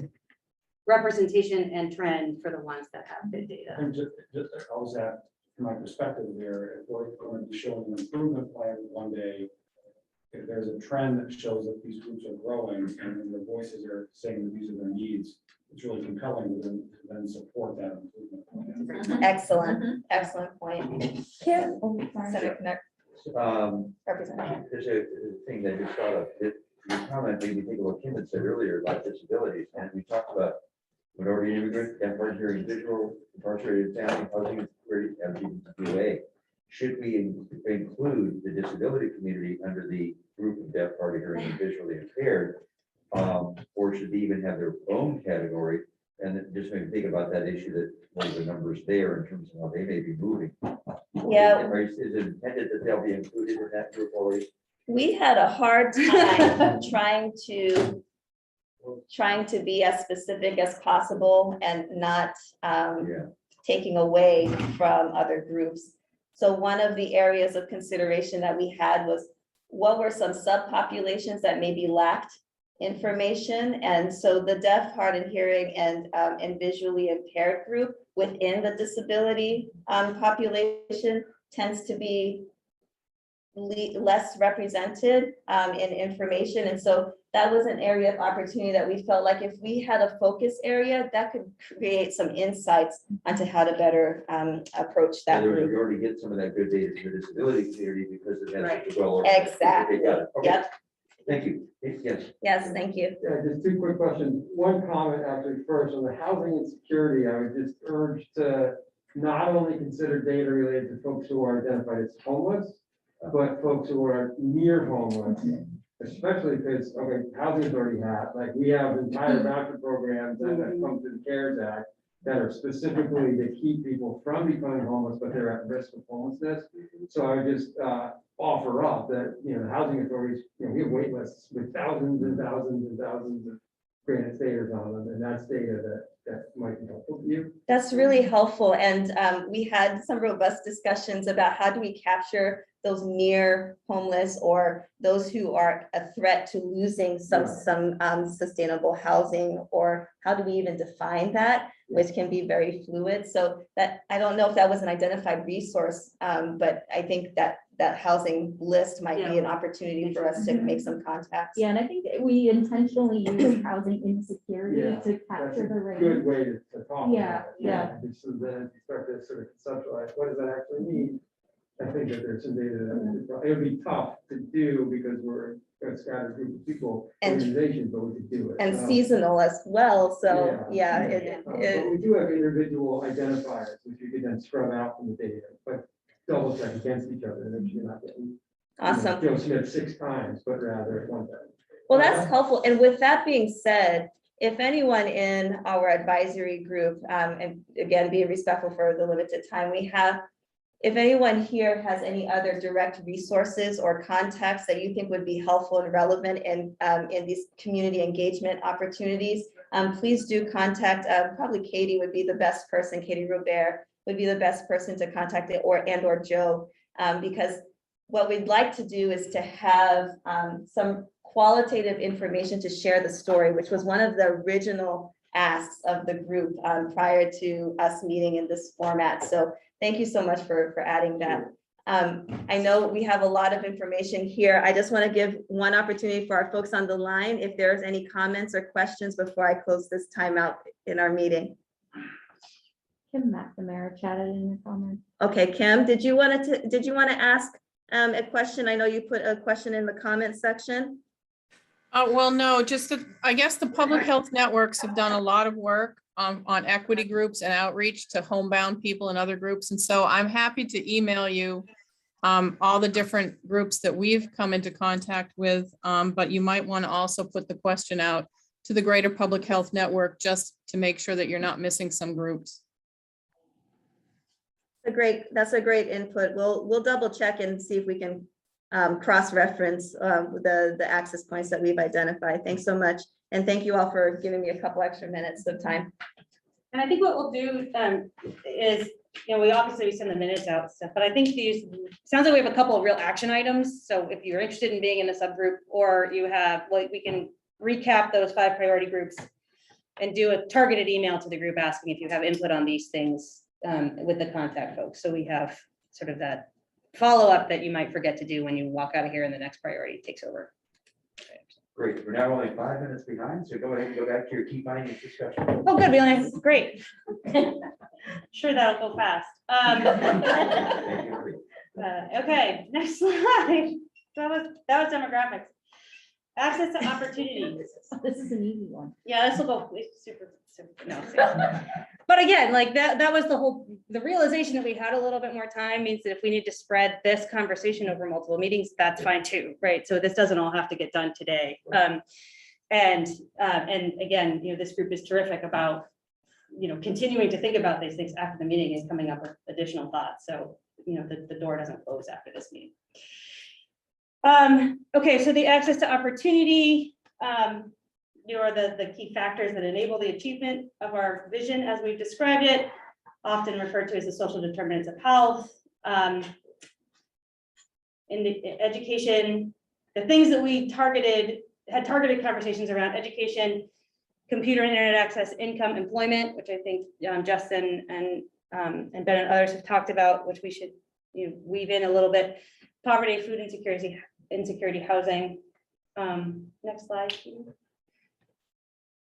representation and trend for the ones that have good data. And just I was at, from my perspective there, if we're going to be showing an improvement plan one day, if there's a trend that shows that these groups are growing and their voices are saying that these are their needs, it's really compelling to then support that improvement plan. Excellent point. Kim, Senator Connect. Representative. There's a thing that just thought of, your comment made me think of what Kim had said earlier about disabilities, and we talked about minority immigrant, deaf, hard of hearing, visual, incarcerated family, housing, LGBTQA. Should we include the disability community under the group of deaf, hard of hearing, and visually impaired? Or should they even have their own category? And then just maybe think about that issue, that what are the numbers there in terms of how they may be moving? Yeah. Is it intended that they'll be included in that group already? We had a hard time trying to be as specific as possible and not taking away from other groups. So one of the areas of consideration that we had was, what were some subpopulations that maybe lacked information? And so the deaf, hard of hearing, and visually impaired group within the disability population tends to be less represented in information. And so that was an area of opportunity that we felt like if we had a focus area, that could create some insights onto how to better approach that You group. already get some of that good data from the disability community because it has Right. well. Exactly. Okay, got it. Okay. Yep. Thank you. Yes. Yes, thank you. Yeah, just 2 quick questions. One comment actually first on the housing insecurity. I would just urge to not only consider data related to folks who are identified as homeless, but folks who are near homeless, especially because, okay, housing authority like, we have entire voucher programs that have come through the CARES Act that are specifically to keep people from becoming homeless, but they're at risk of homelessness. So I would just offer up that, the housing authorities, we have wait lists with thousands and thousands and thousands of granted stayers on them, and that's data that might be helpful to you. That's really helpful. And we had some robust discussions about how do we capture those near homeless or those who are a threat to losing some sustainable housing, or how do we even define that, which can be very fluid. So that, I don't know if that was an identified resource, but I think that housing list might be an opportunity for us to make some contacts. Yeah, and I think that we intentionally use housing insecurity Yeah, to capture the range. Good way to talk. about Yeah, it. yeah. So then you start to sort of conceptualize, what does that actually mean? I think that there's some data that it would be tough to do because we're a scattered group of people, And- organizations, but we could do it. And seasonal as well, so, yeah. But we do have individual identifiers, which you could then scrub out from the data, but double check against each other, and then you're not getting. Awesome. Joe Smith 6 times, but rather at one time. Well, that's helpful. And with that being said, if anyone in our advisory group, and again, being respectful for the limited time we have, if anyone here has any other direct resources or contacts that you think would be helpful and relevant in these community engagement opportunities, please do contact, probably Katie would be the best person, Katie Robert would be the best person to contact it, or Joe, because what we'd like to do is to have some qualitative information to share the story, which was one of the original asks of the group prior to us meeting in this format. So thank you so much for adding that. I know we have a lot of information here. I just want to give one opportunity for our folks on the line, if there's any comments or questions before I close this time out in our meeting. Kim McNamara chatted in your comments. Okay, Kim, did you want to ask a question? I know you put a question in the comment section. Well, no, I guess the public health networks have done a lot of work on equity groups and outreach to homebound people and other groups. And so I'm happy to email you all the different groups that we've come into contact with. But you might want to also put the question out to the greater public health network, just to make sure that you're not missing some groups. That's a great input. We'll double check and see if we can cross-reference the access points that we've identified. Thanks so much. And thank you all for giving me a couple extra minutes of time. And I think what we'll do is, we obviously send the minutes out and stuff, but I think sounds like we have a couple of real action items. So if you're interested in being in a subgroup, or you have, we can recap those 5 priority groups and do a targeted email to the group asking if you have input on these things with the contact folks. So we have sort of that follow-up that you might forget to do when you walk out of here and the next priority takes over. Great, we're now only 5 minutes behind, so go ahead and go back to your key findings discussion. Oh, good, we only have, great. Sure, that'll go fast. Okay, next slide. That was demographics. Access to opportunities. This is an easy one. Yeah, this will go super, no. But again, like that was the realization that we had a little bit more time means that if we need to spread this conversation over multiple meetings, that's fine too, right? So this doesn't all have to get done today. And again, this group is terrific about, continuing to think about these things after the meeting and coming up with additional thoughts. So, the door doesn't close after this meeting. Okay, so the access to opportunity, are the key factors that enable the achievement of our vision as we've described it, often referred to as the social determinants of health. In the education, the things that we had targeted conversations around education, computer and internet access, income, employment, which I think Justin and Ben and others have talked about, which we should weave in a little bit. Poverty, food insecurity, housing. Next slide.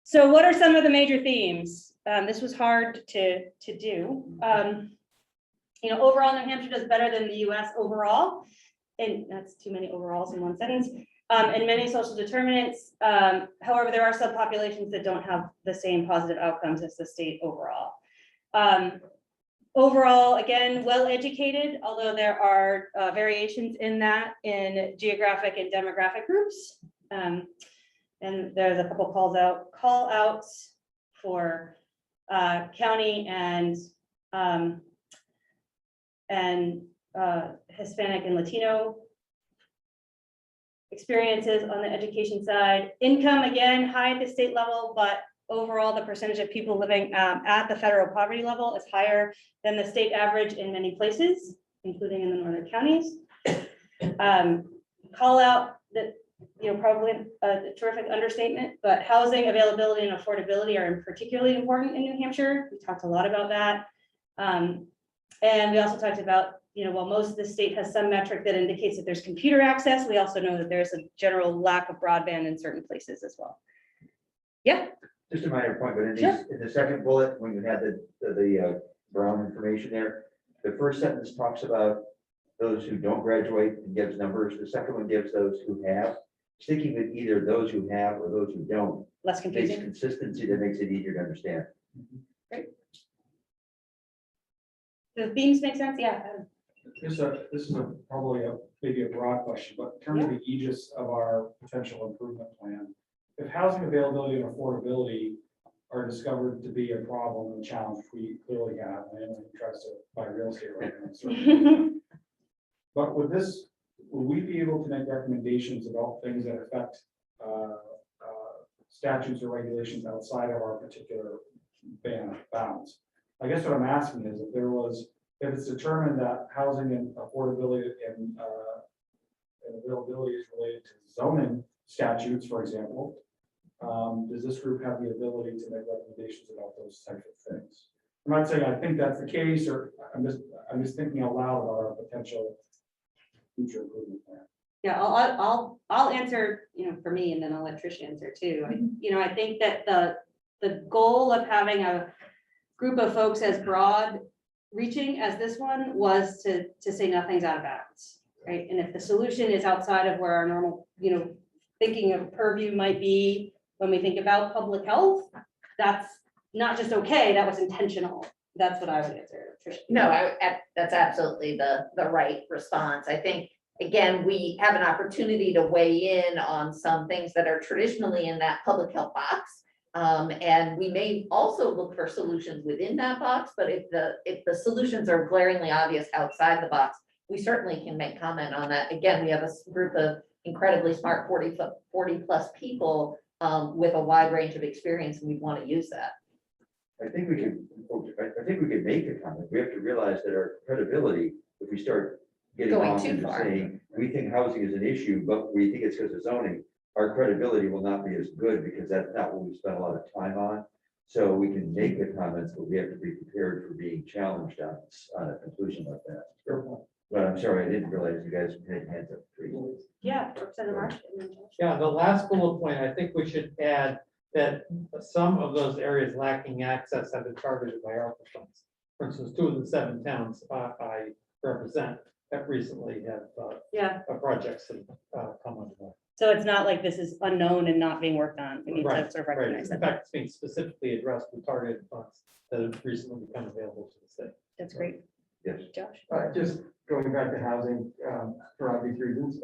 So what are some of the major themes? This was hard to do. Overall, New Hampshire does better than the US overall. And that's too many overalls in one sentence. And many social determinants. However, there are subpopulations that don't have the same positive outcomes as the state overall. Overall, again, well-educated, although there are variations in that in geographic and demographic groups. And there's a couple call outs for county and Hispanic and Latino experiences on the education side. Income, again, high at the state level, but overall, the percentage of people living at the federal poverty level is higher than the state average in many places, including in the northern counties. Call out that, you know, probably a terrific understatement, but housing availability and affordability are particularly important in New Hampshire. We talked a lot about that. And we also talked about, you know, while most of the state has some metric that indicates that there's computer access, we also know that there's a general lack of broadband in certain places as well. Yeah. Just a minor point, but in Sure. in the second bullet, when you had the Brown information there, the first sentence talks about those who don't graduate and gives numbers. The second one gives those who have. Sticking with either those who have or those who don't Less makes confusing. consistency, that makes it easier to understand. Does beams make sense? Yeah. This is probably maybe a broad question, but in terms of the aegis of our potential improvement plan, if housing availability and affordability are discovered to be a problem and challenge we clearly have, and anyone who tries to buy real estate right now, certainly. But with this, will we be able to make recommendations about things that affect statutes or regulations outside of our particular bounds? I guess what I'm asking is if it's determined that housing and affordability and availability is related to zoning statutes, for example, does this group have the ability to make recommendations about those types of things? I'm not saying I think that's the case, or I'm just thinking out loud about our potential future improvement plan. Yeah, I'll answer, you know, for me, and then I'll let Trish answer too. You know, I think that the goal of having a group of folks as broad reaching as this one was to say nothing's out of bounds, right? And if the solution is outside of where our normal, you know, thinking of purview might be when we think about public health, that's not just okay, that was intentional. That's what I would answer, Trish. No, that's absolutely the right response. I think, again, we have an opportunity to weigh in on some things that are traditionally in that public health box. And we may also look for solutions within that box, but if the solutions are glaringly obvious outside the box, we certainly can make comment on that. Again, we have a group of incredibly smart 40 plus people with a wide range of experience, and we want to use that. I think we could make a comment. We have to realize that our credibility, if we start getting Going off too into far. saying, we think housing is an issue, but we think it's because of zoning, our credibility will not be as good because that's not what we spent a lot of time on. So we can make the comments, but we have to be prepared for being challenged on a conclusion like that. Fair point. But I'm sorry, I didn't realize you guys had hands up. Yeah, Representative Marsh. Yeah, the last bullet point, I think we should add that some of those areas lacking access have been targeted by ARPA funds. For instance, 2 of the 7 towns I represent have recently have projects that come on board. So it's not like this is unknown and not being worked on. We need to Right, sort of right. recognize In that. fact, it's being specifically addressed with targeted funds that have recently become available to the state. That's great. Yes. Josh. Just going back to housing, for obvious reasons,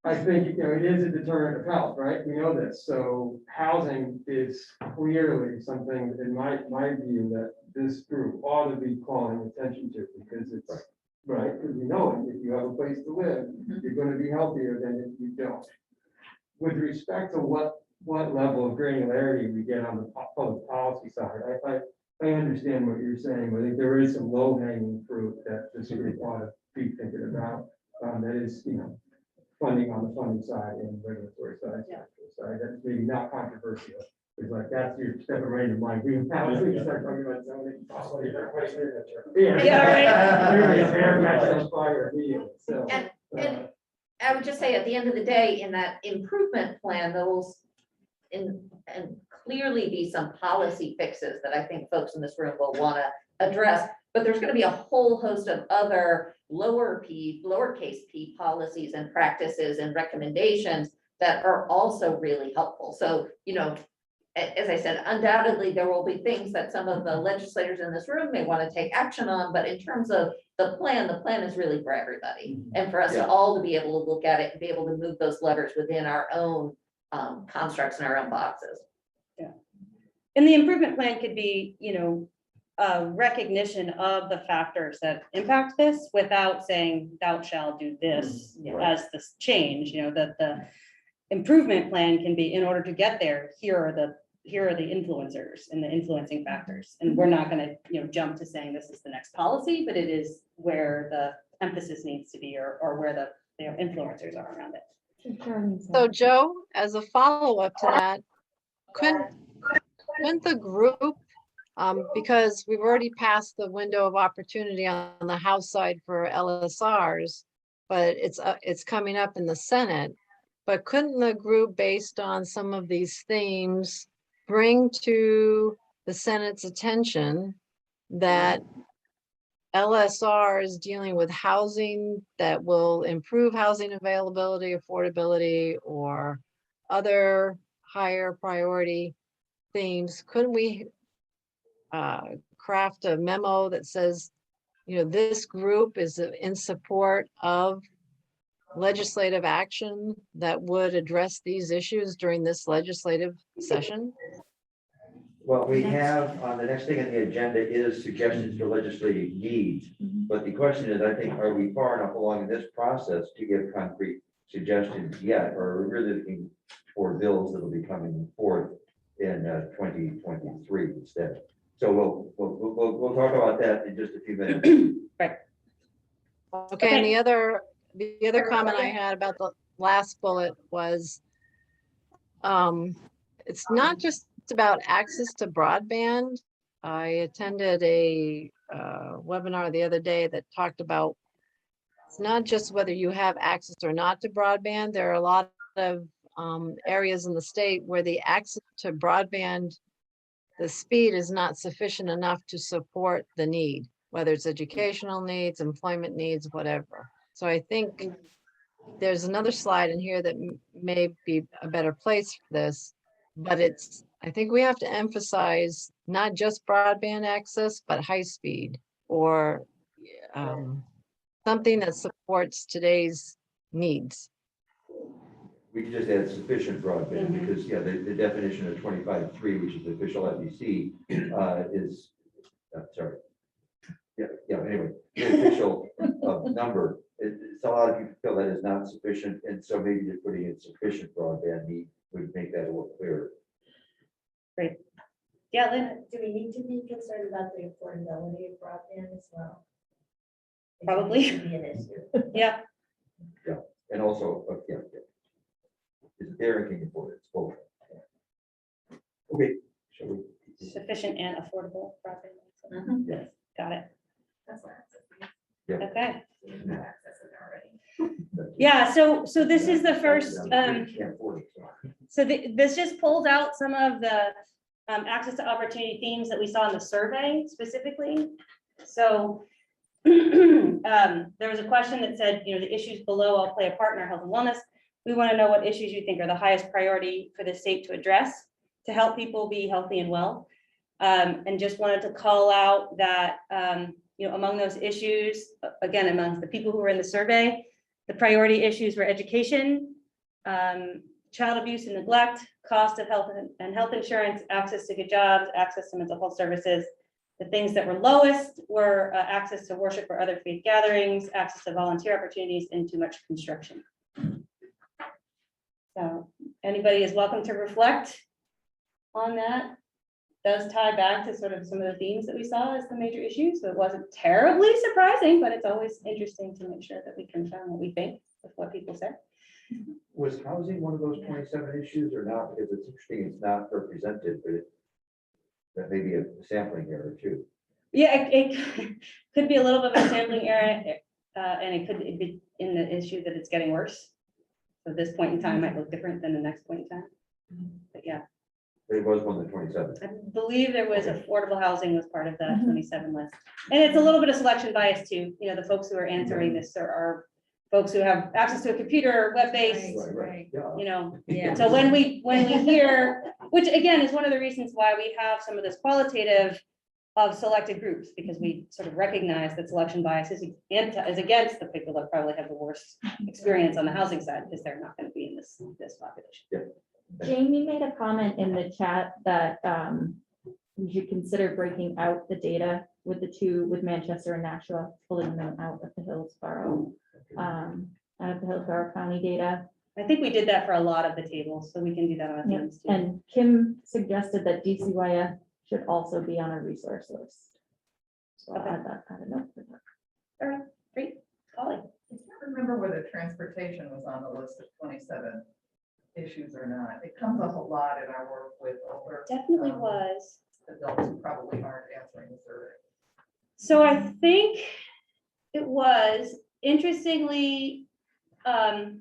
I think, you know, it is a deterrent of health, right? We know this, so housing is clearly something, in my view, that this group ought to be calling attention to, because it's, right, because we know it, if you have a place to live, you're gonna be healthier than if you don't. With respect to what level of granularity we get on the public policy side, I understand what you're saying. I think there is some low hanging fruit that this group ought to be thinking about. That is, you know, funding on the funding side and regulatory side. Side, that's maybe not controversial. It's like, that's your step right in mind. We start talking about zoning. So, And I would just say, at the end of the day, in that improvement plan, there will and clearly be some policy fixes that I think folks in this room will want to address. But there's going to be a whole host of other lowercase p policies and practices and recommendations that are also really helpful. So, you know, as I said, undoubtedly, there will be things that some of the legislators in this room may want to take action on, but in terms of the plan is really for everybody. And for us Yeah. to all to be able to look at it and be able to move those levers within our own constructs and our own boxes. And the improvement plan could be, you know, a recognition of the factors that impact this without saying thou shalt do this as this change, you know, that the improvement plan can be, in order to get there, here are the influencers and the influencing factors. And we're not gonna, you know, jump to saying this is the next policy, but it is where the emphasis needs to be, or where the, you know, influencers are around it. So Joe, as a follow-up to that, couldn't the group, because we've already passed the window of opportunity on the House side for LSRs, but it's coming up in the Senate. But couldn't the group, based on some of these themes, bring to the Senate's attention that LSR is dealing with housing that will improve housing availability, affordability, or other higher priority themes? Couldn't we craft a memo that says, you know, this group is in support of legislative action that would address these issues during this legislative session? Well, we have, the next thing on the agenda is suggestions for legislative needs. But the question is, I think, are we far enough along in this process to give concrete suggestions yet? Or are we really looking for bills that'll be coming forth in 2023 instead? So we'll talk about that in just a few minutes. Right. Okay, and the other comment I had about the last bullet was, it's not just about access to broadband. I attended a webinar the other day that talked about, it's not just whether you have access or not to broadband. There are a lot of areas in the state where the access to broadband, the speed is not sufficient enough to support the need, whether it's educational needs, employment needs, whatever. So I think there's another slide in here that may be a better place for this, but I think we have to emphasize not just broadband access, but high speed, or something that supports today's needs. We can just add sufficient broadband, because, yeah, the definition of 25.3, which is the official FEC, is, sorry. Yeah, anyway, the official number, it's a lot of people feel that is not sufficient, and so maybe just putting in sufficient broadband need would make that a little clearer. Great. Yeah, Lynn? Do we need to be concerned about the affordability of broadband as well? Probably. It could be an issue. Yeah. Yeah, and also, yeah. It's there and can afford it, it's both. Okay, shall we? Sufficient and affordable broadband. Yeah. Got it. That's what I'm Yeah. Okay. saying. Access it already. Yeah, so this is the first, Can't afford it, so. so this just pulls out some of the access to opportunity themes that we saw in the survey specifically. So there was a question that said, you know, the issues below all play a part in our health and wellness. We want to know what issues you think are the highest priority for the state to address to help people be healthy and well. And just wanted to call out that, you know, among those issues, again, amongst the people who were in the survey, the priority issues were education, child abuse and neglect, cost of health and health insurance, access to good jobs, access to mental health services. The things that were lowest were access to worship or other faith gatherings, access to volunteer opportunities, and too much construction. So anybody is welcome to reflect on that. Does tie back to sort of some of the themes that we saw as the major issues. So it wasn't terribly surprising, but it's always interesting to make sure that we confirm what we think with what people said. Was housing one of those 27 issues or not? Because it's interesting, it's not represented, but that may be a sampling error too. Yeah, it could be a little bit of a sampling error, and it could be in the issue that it's getting worse. So this point in time might look different than the next point in time. But yeah. It was one of the 27. I believe there was affordable housing was part of that 27 list. And it's a little bit of selection bias too. You know, the folks who are answering this are folks who have access to a computer, web-based, Right. Yeah. you know. Yeah. So when we hear which again is one of the reasons why we have some of this qualitative of selected groups, because we sort of recognize that selection bias is against the people that probably have the worst experience on the housing side, because they're not going to be in this population. Jamie made a comment in the chat that we should consider breaking out the data with with Manchester and Nashua, pulling them out of the Hillsborough County data. I think we did that for a lot of the tables, so we can do that on the themes too. And Kim suggested that DCYF should also be on a resource list. So I'll add that kind of note. for that. All right, great. Holly. I can't remember whether transportation was on the list of 27 issues or not. It comes up a lot in our work with older. Definitely was. Adults who probably aren't answering the survey. So I think it was, interestingly, I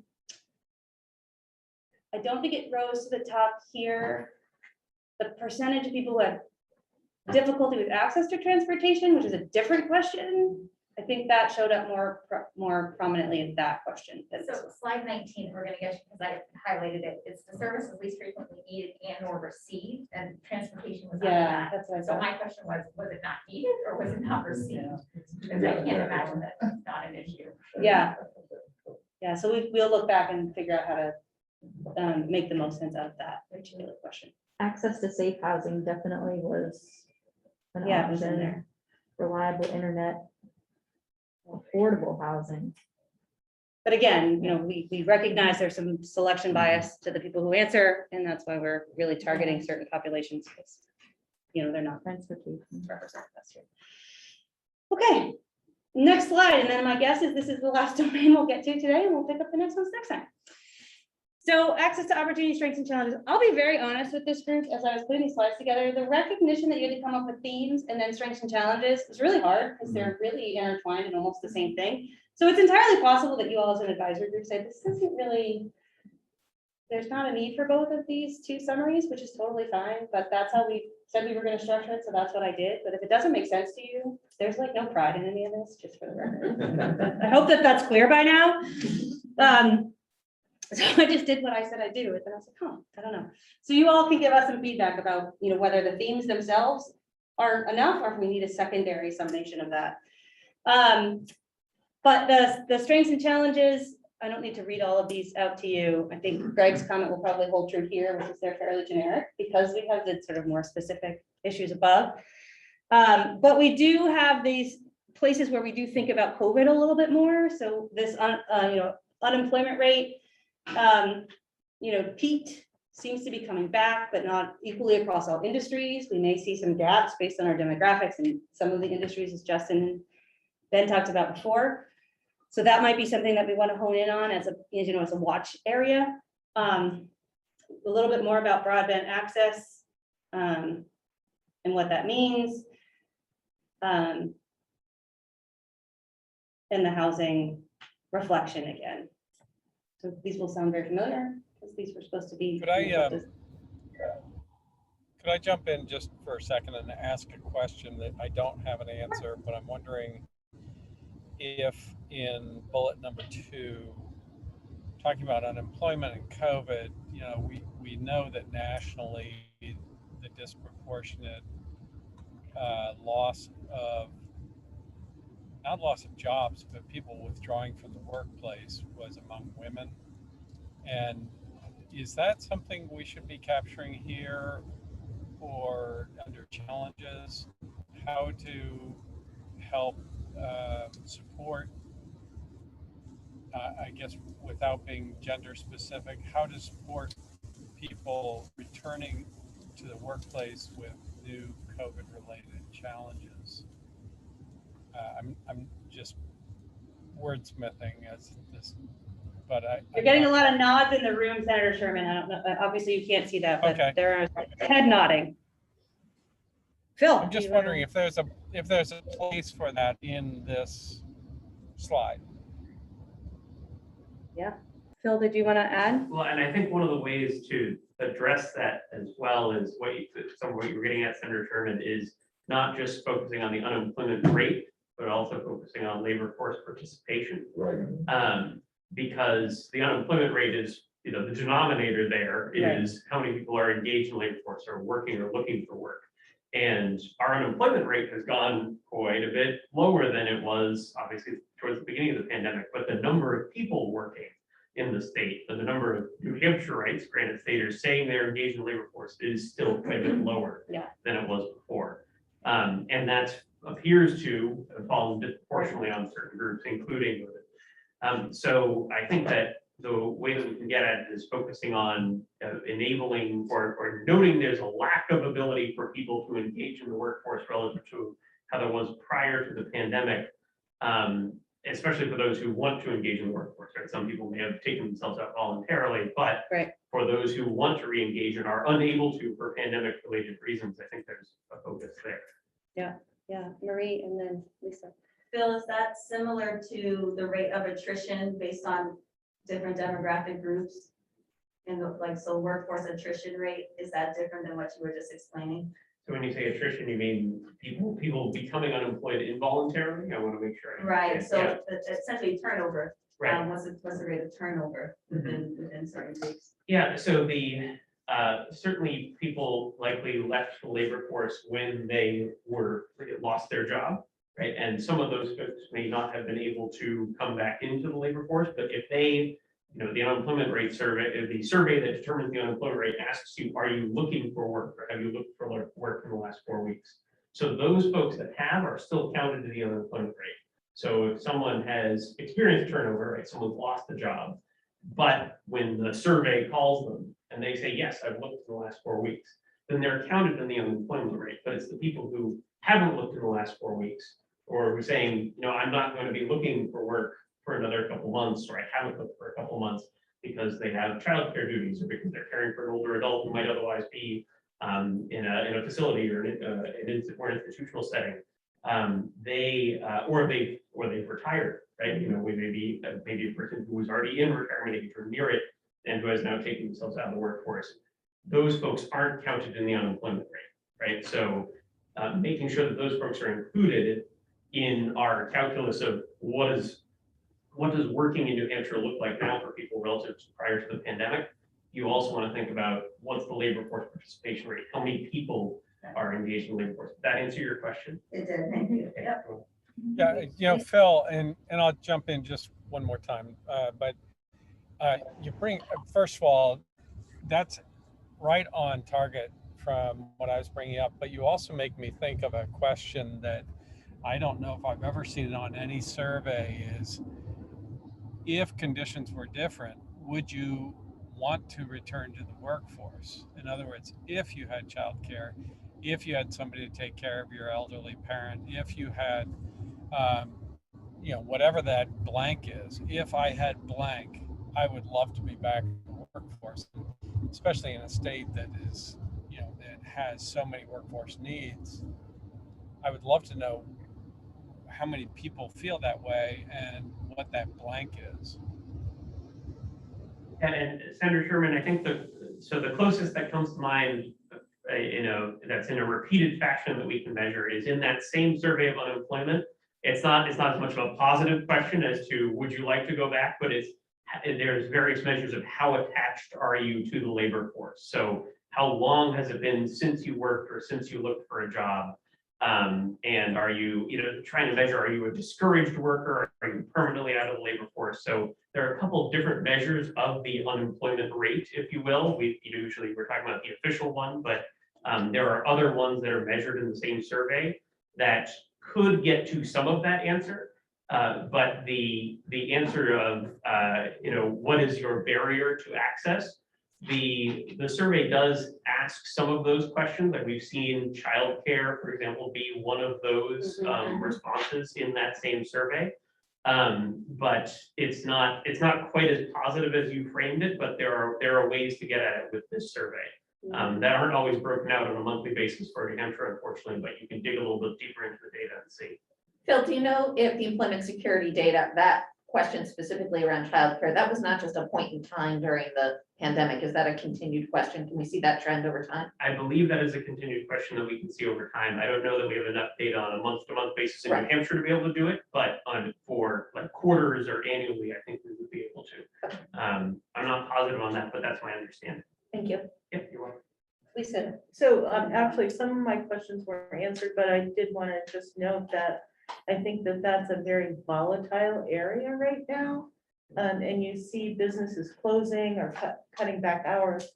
don't think it rose to the top here. The percentage of people who had difficulty with access to transportation, which is a different question. I think that showed up more prominently in that question. So slide 19, we're gonna get, because I highlighted it, it's the services least frequently needed and or received, and transportation was under Yeah, that. that's what I So thought. my question was it not needed or was it not received? Because I can't imagine that it's not an issue. Yeah. Yeah, so we'll look back and figure out how to make the most sense out of that particular question. Access to safe housing definitely was an Yeah, it was in option. there. Reliable internet, affordable housing. But again, we recognize there's some selection bias to the people who answer, and that's why we're really targeting certain populations. Because, they're not Transportation. represented us here. Okay, next slide, and then my guess is this is the last domain we'll get to today, and we'll pick up the next ones next time. So access to opportunity, strengths, and challenges. I'll be very honest with this group as I was putting these slides together. The recognition that you had to come up with themes and then strengths and challenges is really hard because they're really intertwined and almost the same thing. So it's entirely possible that you all as an advisory group said, this isn't really, there's not a need for both of these two summaries, which is totally fine, but that's how we said we were going to structure it. So that's what I did. But if it doesn't make sense to you, there's like no pride in any of this, just for the record. I hope that that's clear by now. So I just did what I said I'd do, and then I was like, oh, I don't know. So you all can give us some feedback about, whether the themes themselves are enough, or if we need a secondary summation of that. But the strengths and challenges, I don't need to read all of these out to you. I think Greg's comment will probably hold true here, which is they're fairly generic because we have the sort of more specific issues above. But we do have these places where we do think about COVID a little bit more. So this, unemployment rate, peaked, seems to be coming back, but not equally across all industries. We may see some gaps based on our demographics and some of the industries, as Justin and Ben talked about before. So that might be something that we want to hone in on as a watch area. A little bit more about broadband access and what that means. And the housing reflection again. So these will sound very familiar because these were supposed to be. Could I jump in just for a second and ask a question that I don't have an answer, but I'm wondering if in bullet number 2, talking about unemployment and COVID, we know that nationally the disproportionate not loss of jobs, but people withdrawing from the workplace was among women. And is that something we should be capturing here, or under challenges, how to help support, I guess without being gender specific, how to support people returning to the workplace with new COVID related challenges? I'm just wordsmithing as this, but You're getting a lot of nods in the room, Senator Sherman. I don't know, obviously you can't see that, but Okay. there are head nodding. Phil. I'm just wondering if there's a place for that in this slide. Yeah. Phil, did you want to add? Well, and I think one of the ways to address that as well is some of what you were getting at, Senator Sherman, is not just focusing on the unemployment rate, but also focusing on labor force participation. Right. Because the unemployment rate is the denominator there is how many people are engaged in labor force or working or looking for work. And our unemployment rate has gone quite a bit lower than it was obviously towards the beginning of the pandemic, but the number of people working in the state, and the number of New Hampshireites, granted staters, saying they're engaged in the labor force is still quite a bit lower than it was before. And that appears to have fallen disproportionately on certain groups, including women. So I think that the way that we can get at it is focusing on enabling or noting there's a lack of ability for people to engage in the workforce relative to how there was prior to the pandemic, especially for those who want to engage in the workforce. Right? Some people may have taken themselves out voluntarily, but for those who want to re-engage and are unable to for pandemic-related reasons, I think there's a focus there. Yeah, Marie and then Lisa. Phil, is that similar to the rate of attrition based on different demographic groups? And so workforce attrition rate, is that different than what you were just explaining? So when you say attrition, you mean people becoming unemployed involuntarily? I want to make sure. Right, so Yeah. essentially turnover. Right. What's the rate of turnover within certain groups? Yeah, so certainly people likely left the labor force when they lost their job, right? And some of those folks may not have been able to come back into the labor force, but if they, the unemployment rate survey, the survey that determines the unemployment rate asks you, are you looking for work or have you looked for work in the last 4 weeks? So those folks that have are still counted in the unemployment rate. So if someone has experienced turnover, right, someone's lost the job, but when the survey calls them and they say, yes, I've looked in the last 4 weeks, then they're counted in the unemployment rate. But it's the people who haven't looked in the last 4 weeks, or who's saying, I'm not going to be looking for work for another couple months, or I haven't looked for a couple months because they have childcare duties or because they're caring for an older adult who might otherwise be in a facility or an institutional setting. Or they've retired, right? We maybe a person who was already in retirement age or near it and who has now taken themselves out of the workforce. Those folks aren't counted in the unemployment rate, right? So making sure that those folks are included in our calculus of what does working in New Hampshire look like now for people relative to prior to the pandemic. You also want to think about what's the labor force participation rate? How many people are engaged in the labor force? Did that answer your question? It did, thank you. Yeah, Phil, and I'll jump in just one more time, but you bring, first of all, that's right on target from what I was bringing up, but you also make me think of a question that I don't know if I've ever seen it on any survey is, if conditions were different, would you want to return to the workforce? In other words, if you had childcare, if you had somebody to take care of your elderly parent, if you had, whatever that blank is, if I had blank, I would love to be back in the workforce, especially in a state that is, that has so many workforce needs. I would love to know how many people feel that way and what that blank is. And Senator Sherman, I think the closest that comes to mind, that's in a repeated fashion that we can measure is in that same survey of unemployment. It's not as much of a positive question as to would you like to go back, but there's various measures of how attached are you to the labor force. So how long has it been since you worked or since you looked for a job? And are you, trying to measure, are you a discouraged worker? Are you permanently out of the labor force? So there are a couple of different measures of the unemployment rate, if you will. We're talking about the official one, but there are other ones that are measured in the same survey that could get to some of that answer. But the answer of, what is your barrier to access? The survey does ask some of those questions. Like we've seen childcare, for example, be one of those responses in that same survey. But it's not quite as positive as you framed it, but there are ways to get at it with this survey that aren't always broken out on a monthly basis for New Hampshire, unfortunately, but you can dig a little bit deeper into the data and see. Phil, do you know if the employment security data, that question specifically around childcare, that was not just a point in time during the pandemic? Is that a continued question? Can we see that trend over time? I believe that is a continued question that we can see over time. I don't know that we have enough data on a month-to-month basis in New Hampshire to be able to do it, but for like quarters or annually, I think we would be able to. I'm not positive on that, but that's my understanding. Thank you. Yep, you're welcome. Lisa? So actually, some of my questions were answered, but I did want to just note that I think that that's a very volatile area right now. And you see businesses closing or cutting back hours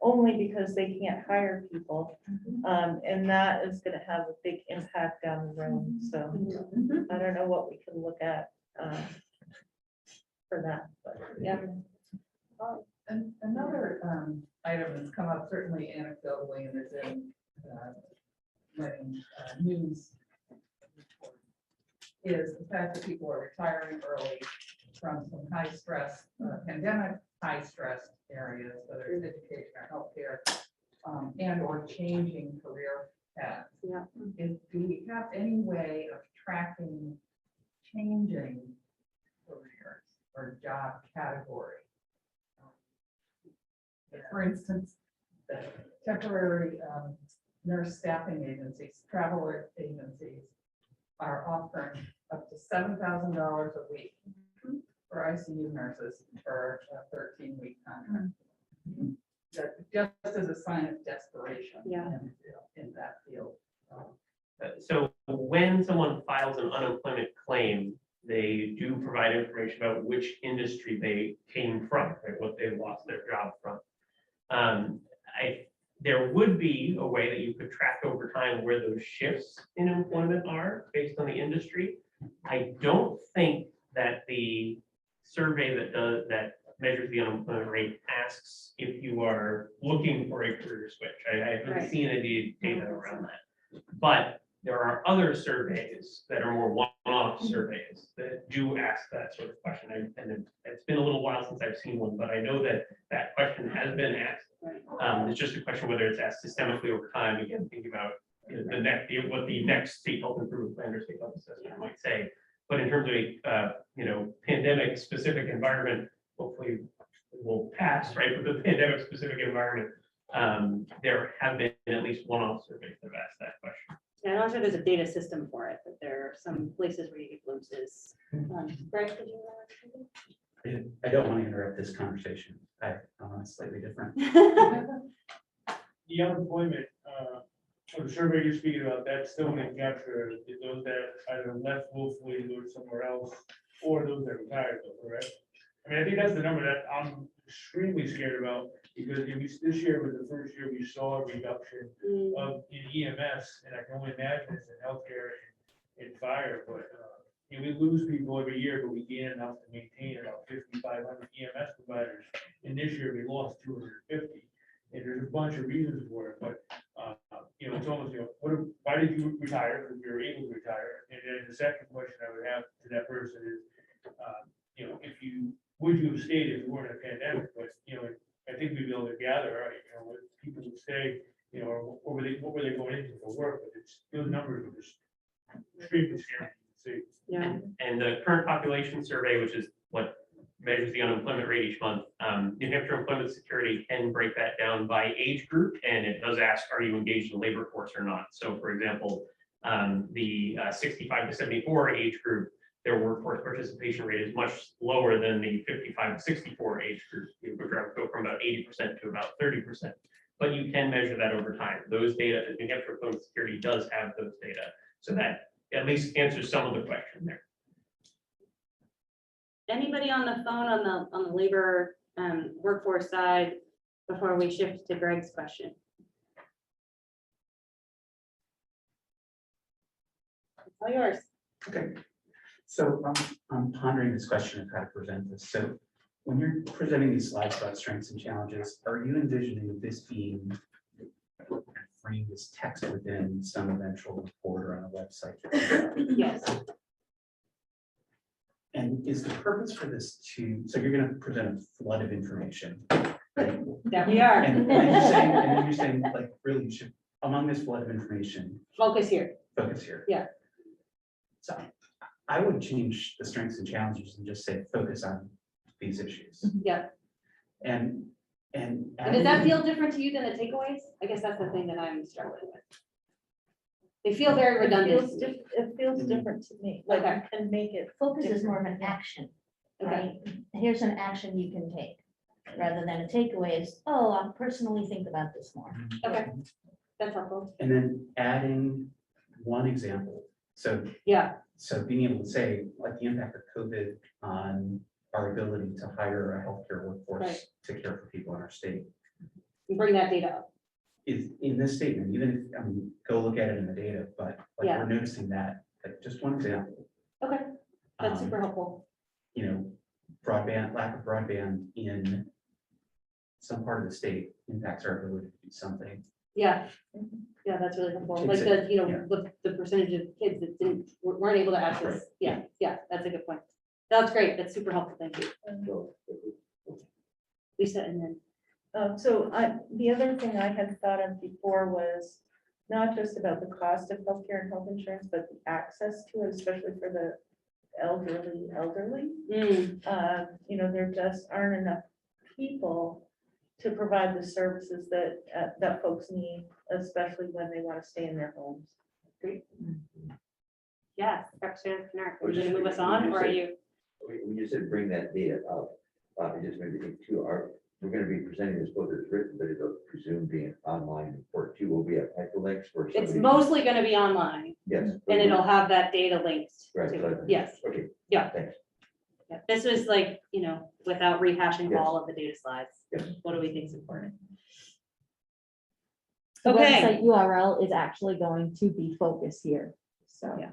only because they can't hire people. And that is going to have a big impact down the road. So I don't know what we can look at for that, but Yeah. And another item that's come up certainly anecdotally and is in many news is the fact that people are retiring early from some high stress, pandemic, high stress areas, whether it's education or healthcare, and or changing career paths. Yeah. Do we have any way of tracking changing careers or job category? For instance, the temporary nurse staffing agencies, travel agencies are offering up to $7,000 a week for ICU nurses for a 13-week contract. That just as a sign of desperation in that field. So when someone files an unemployment claim, they do provide information about which industry they came from, right, what they lost their job from. There would be a way that you could track over time where those shifts in employment are based on the industry. I don't think that the survey that measures the unemployment rate asks if you are looking for a career switch. I haven't seen any data around that. But there are other surveys that are more one-off surveys that do ask that sort of question. And it's been a little while since I've seen one, but I know that that question has been asked. It's just a question whether it's asked systemically over time. Again, thinking about what the next state health improvement plan or state health assessment might say. But in terms of a pandemic specific environment, hopefully it will pass, right? But the pandemic specific environment, there have been at least one-off surveys that have asked that question. Yeah, I'm not sure there's a data system for it, but there are some places where you get glimpses. Greg, did you? I don't want to interrupt this conversation. It's slightly different. The unemployment, or the survey you're speaking about, that's still going to capture those that either left willfully or somewhere else, or those that retired, though, correct? I mean, I think that's the number that I'm extremely scared about, because this year was the first year we saw a reduction of in EMS, and I can only imagine it's in healthcare and fire, but we lose people every year, but we gain enough to maintain about 5,500 EMS providers. And this year we lost 250. And there's a bunch of reasons for it, but it's almost, why did you retire? Because you were able to retire. And then the second question I would have to that person is, would you have stayed if we weren't in a pandemic? But I think we'd be able to gather, what people would say, or what were they going into for work? But those numbers are just extremely scary to see. Yeah. And the current population survey, which is what measures the unemployment rate each month, New Hampshire Employment Security can break that down by age group, and it does ask, are you engaged in the labor force or not? So for example, the 65 to 74 age group, their workforce participation rate is much lower than the 55 to 64 age group. It would go from about 80% to about 30%. But you can measure that over time. Those data, New Hampshire Employment Security does have those data. So that at least answers some of the question there. Anybody on the phone on the labor workforce side before we shift to Greg's question? It's all yours. Okay. So I'm pondering this question of how to present this. So when you're presenting these slides about strengths and challenges, are you envisioning this being framed as text within some eventual report or on a website? Yes. And is the purpose for this so you're going to present a flood of information? Right? That we are. And then you're saying like, really, you should, among this flood of information, Focus here. focus here. Yeah. So I would change the strengths and challenges and just say, focus on these issues. Yeah. And Does that feel different to you than the takeaways? I guess that's the thing that I'm struggling with. They feel very redundant. It feels different to me, like I can make it. Focus is more of an action. Okay, here's an action you can take, rather than a takeaway is, oh, I'll personally think about this more. Okay, that's helpful. And then adding one example. So, Yeah, so being able to say, like, the impact of COVID on our ability to hire a healthcare workforce Right. to care for people in our state bring that data up. is in this statement, even if, I mean, go look at it in the data, but like, Yeah. we're noticing that, like, just one example. Okay, that's Um, super helpful. You know, broadband, lack of broadband in some part of the state impacts our ability to do something. Yeah, yeah, that's really helpful. Like Kids the, that- you know, yeah. the percentage of kids that weren't able to access. Yeah, yeah, that's a good point. That's great. That's super helpful. Thank you. Lisa, and then. The other thing I had thought of before was not just about the cost of healthcare and health insurance, but the access to it, especially for the elderly. You know, there just aren't enough people to provide the services that folks need, especially when they want to stay in their homes. Great. Yes, Representative Kennard, are you gonna move us on, or are you? When you said bring that data up, it just made me think too, we're gonna be presenting this both as written, but it'll presume being online report too. Will we have hyperlinks for? It's somebody- mostly gonna be online, Yes. and it'll have that data linked Right. to so it. I- Yes, Okay. yeah. Thanks. Yeah. This was like, you know, without rehashing Yes. all of the data slides. Yes. What do we think is important? The Okay. website URL is actually going to be focused here, so. Yeah.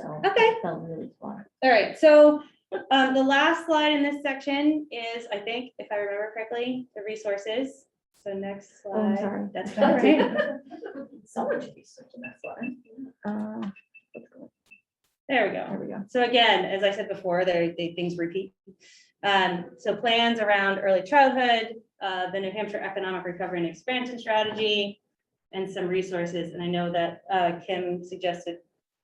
So. Okay. Felt really fun. All right, so the last slide in this section is, I think, if I remember correctly, the resources. So next Oh, I'm slide. sorry. That's all right. Someone should be searching that one. There we go. There we go. So again, as I said before, things repeat. So plans around early childhood, the New Hampshire Economic Recovery and Expansion Strategy, and some resources. And I know that Kim suggested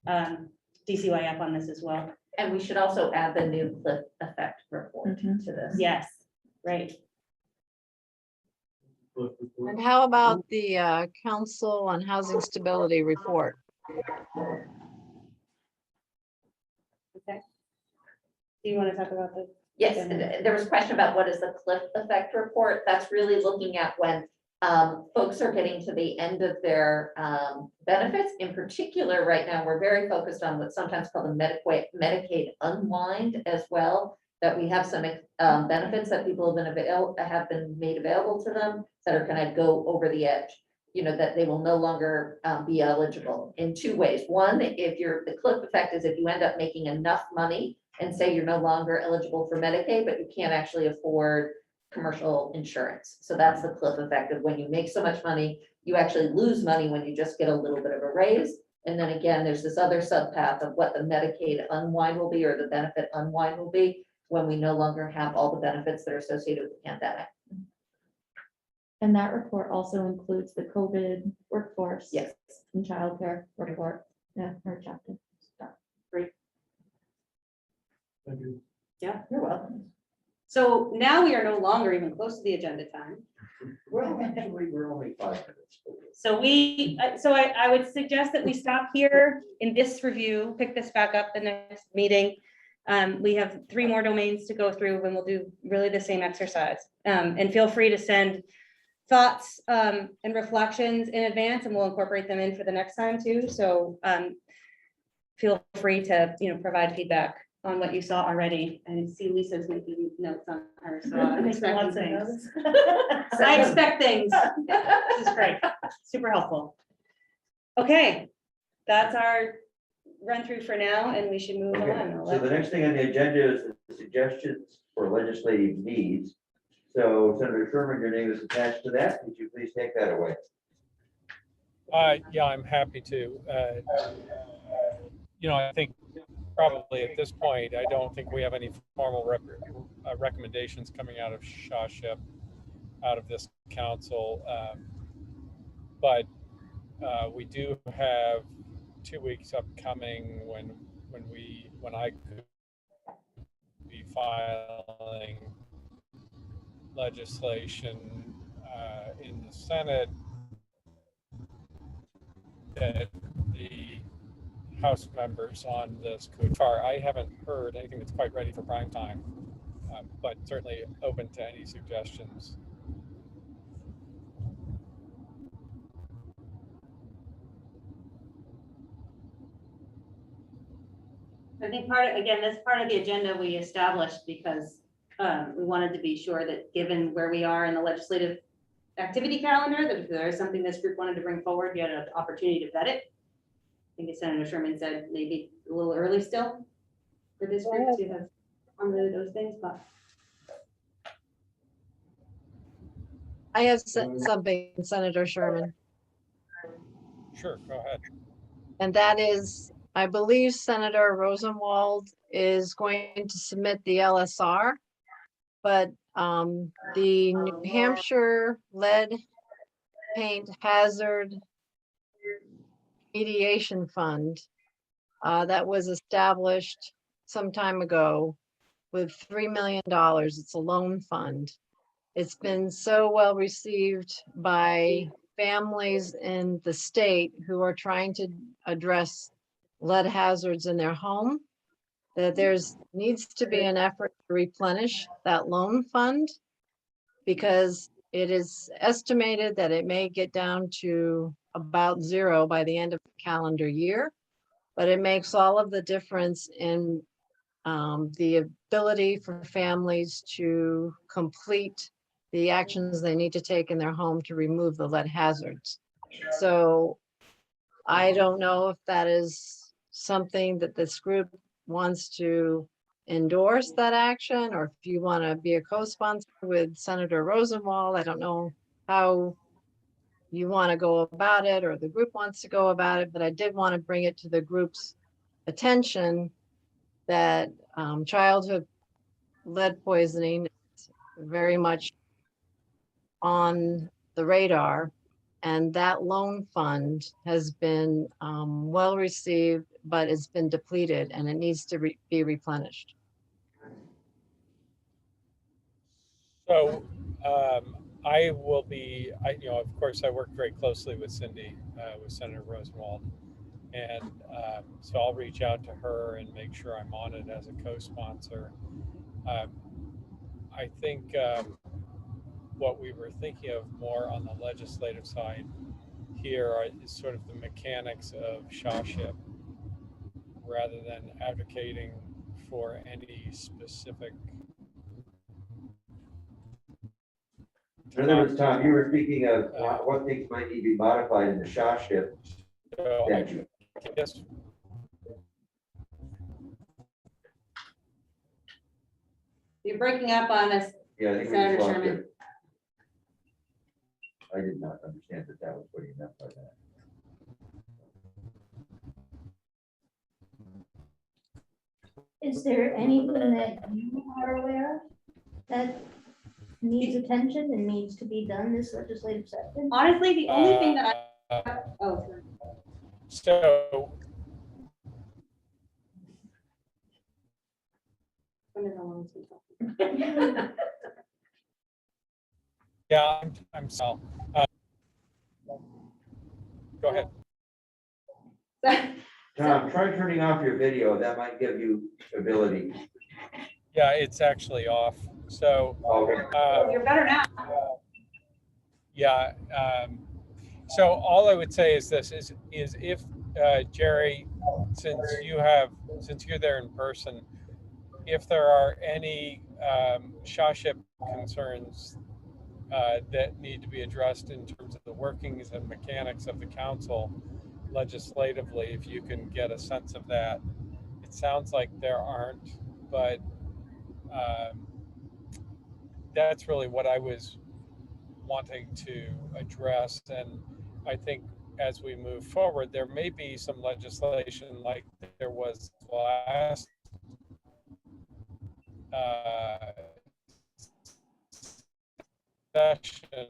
DCYF on this as well. And we should also add the new cliff effect report to this. Yes, right. And how about the Council on Housing Stability report? Okay. Do you want to talk about this? Yes, there was a question about what is the cliff effect report? That's really looking at when folks are getting to the end of their benefits. In particular, right now, we're very focused on what's sometimes called the Medicaid unwind as well, that we have some benefits that people have been made available to them that are gonna go over the edge. You know, that they will no longer be eligible in two ways. One, the cliff effect is if you end up making enough money and say you're no longer eligible for Medicaid, but you can't actually afford commercial insurance. So that's the cliff effect of when you make so much money, you actually lose money when you just get a little bit of a raise. And then again, there's this other subpath of what the Medicaid unwind will be, or the benefit unwind will be, when we no longer have all the benefits that are associated with the pandemic. And that report also includes the COVID workforce. Yes. And childcare report, yeah, or chapter. Great. Thank you. Yeah. You're welcome. So now we are no longer even close to the agenda time. Well, actually, we're only 5 minutes. So I would suggest that we stop here in this review, pick this back up the next meeting. We have 3 more domains to go through, and we'll do really the same exercise. And feel free to send thoughts and reflections in advance, and we'll incorporate them in for the next time too. So feel free to, provide feedback on what you saw already. And see Lisa's making notes on her, so I'm expecting things. I expect things. This is great, super helpful. Okay, that's our run through for now, and we should move Okay, on. so the next thing on the agenda is the suggestions for legislative needs. So Senator Sherman, your name is attached to that. Would you please take that away? Yeah, I'm happy to. I think probably at this point, I don't think we have any formal recommendations coming out of SHASHIP, out of this council. But we do have 2 weeks upcoming when I could be filing legislation in the Senate that the House members on this. Far, I haven't heard anything that's quite ready for prime time, but certainly open to any suggestions. I think again, that's part of the agenda we established because we wanted to be sure that given where we are in the legislative activity calendar, that if there is something this group wanted to bring forward, you had an opportunity to vet it. I think as Senator Sherman said, maybe a little early still for this group to have formulated those things, but. I have something, Senator Sherman, Sure, go ahead. and that is, I believe Senator Rosenwald is going to submit the LSR, but the New Hampshire Lead Paint Hazard Mediation Fund that was established some time ago with $3 million. It's a loan fund. It's been so well received by families in the state who are trying to address lead hazards in their home that there's needs to be an effort to replenish that loan fund, because it is estimated that it may get down to about zero by the end of the calendar year, but it makes all of the difference in the ability for families to complete the actions they need to take in their home to remove the lead hazards. So I don't know if that is something that this group wants to endorse that action, or if you want to be a co-sponsor with Senator Rosenwald. I don't know how you want to go about it, or the group wants to go about it, but I did want to bring it to the group's attention that childhood lead poisoning is very much on the radar, and that loan fund has been well received, but it's been depleted and it needs to be replenished. So I will be, of course, I work very closely with Cindy, with Senator Rosenwald. And so I'll reach out to her and make sure I'm on it as a co-sponsor. I think what we were thinking of more on the legislative side here is sort of the mechanics of SHASHIP, rather than advocating for any specific. In other words, Tom, you were speaking of what things might need to be modified in the SHASHIP statute. Yes. You're breaking up on us, Yeah, I think we Senator just lost Sherman. it. I did not understand that that was what you meant by that. Is there anyone that you are aware of that needs attention and needs to be done this legislative session? Honestly, the only thing that oh, sorry. So yeah, I'm Sal. Go ahead. Tom, try turning off your video. That might give you ability. Yeah, it's actually off. So You're better now. yeah. So all I would say is this: is if Jerry, since you're there in person, if there are any SHASHIP concerns that need to be addressed in terms of the workings and mechanics of the council legislatively, if you can get a sense of that. It sounds like there aren't, but that's really what I was wanting to address. And I think as we move forward, there may be some legislation like there was last session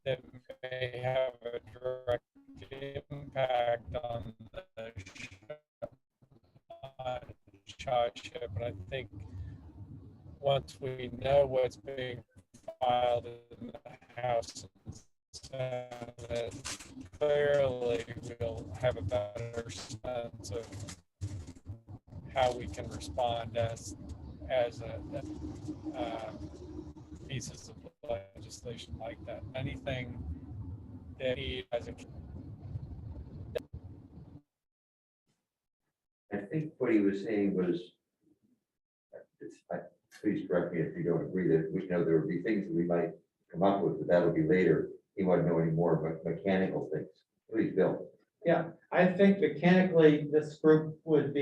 that may have a direct impact on the SHASHIP. And I think once we know what's being filed in the House and Senate, clearly we'll have a better sense of how we can respond as pieces of legislation like that. Anything that he as a I think what he was saying was, please correct me if you don't agree, that we know there would be things that we might come up with, but that'll be later. He wouldn't know any more about mechanical things. Please, Bill. Yeah, I think mechanically, this group was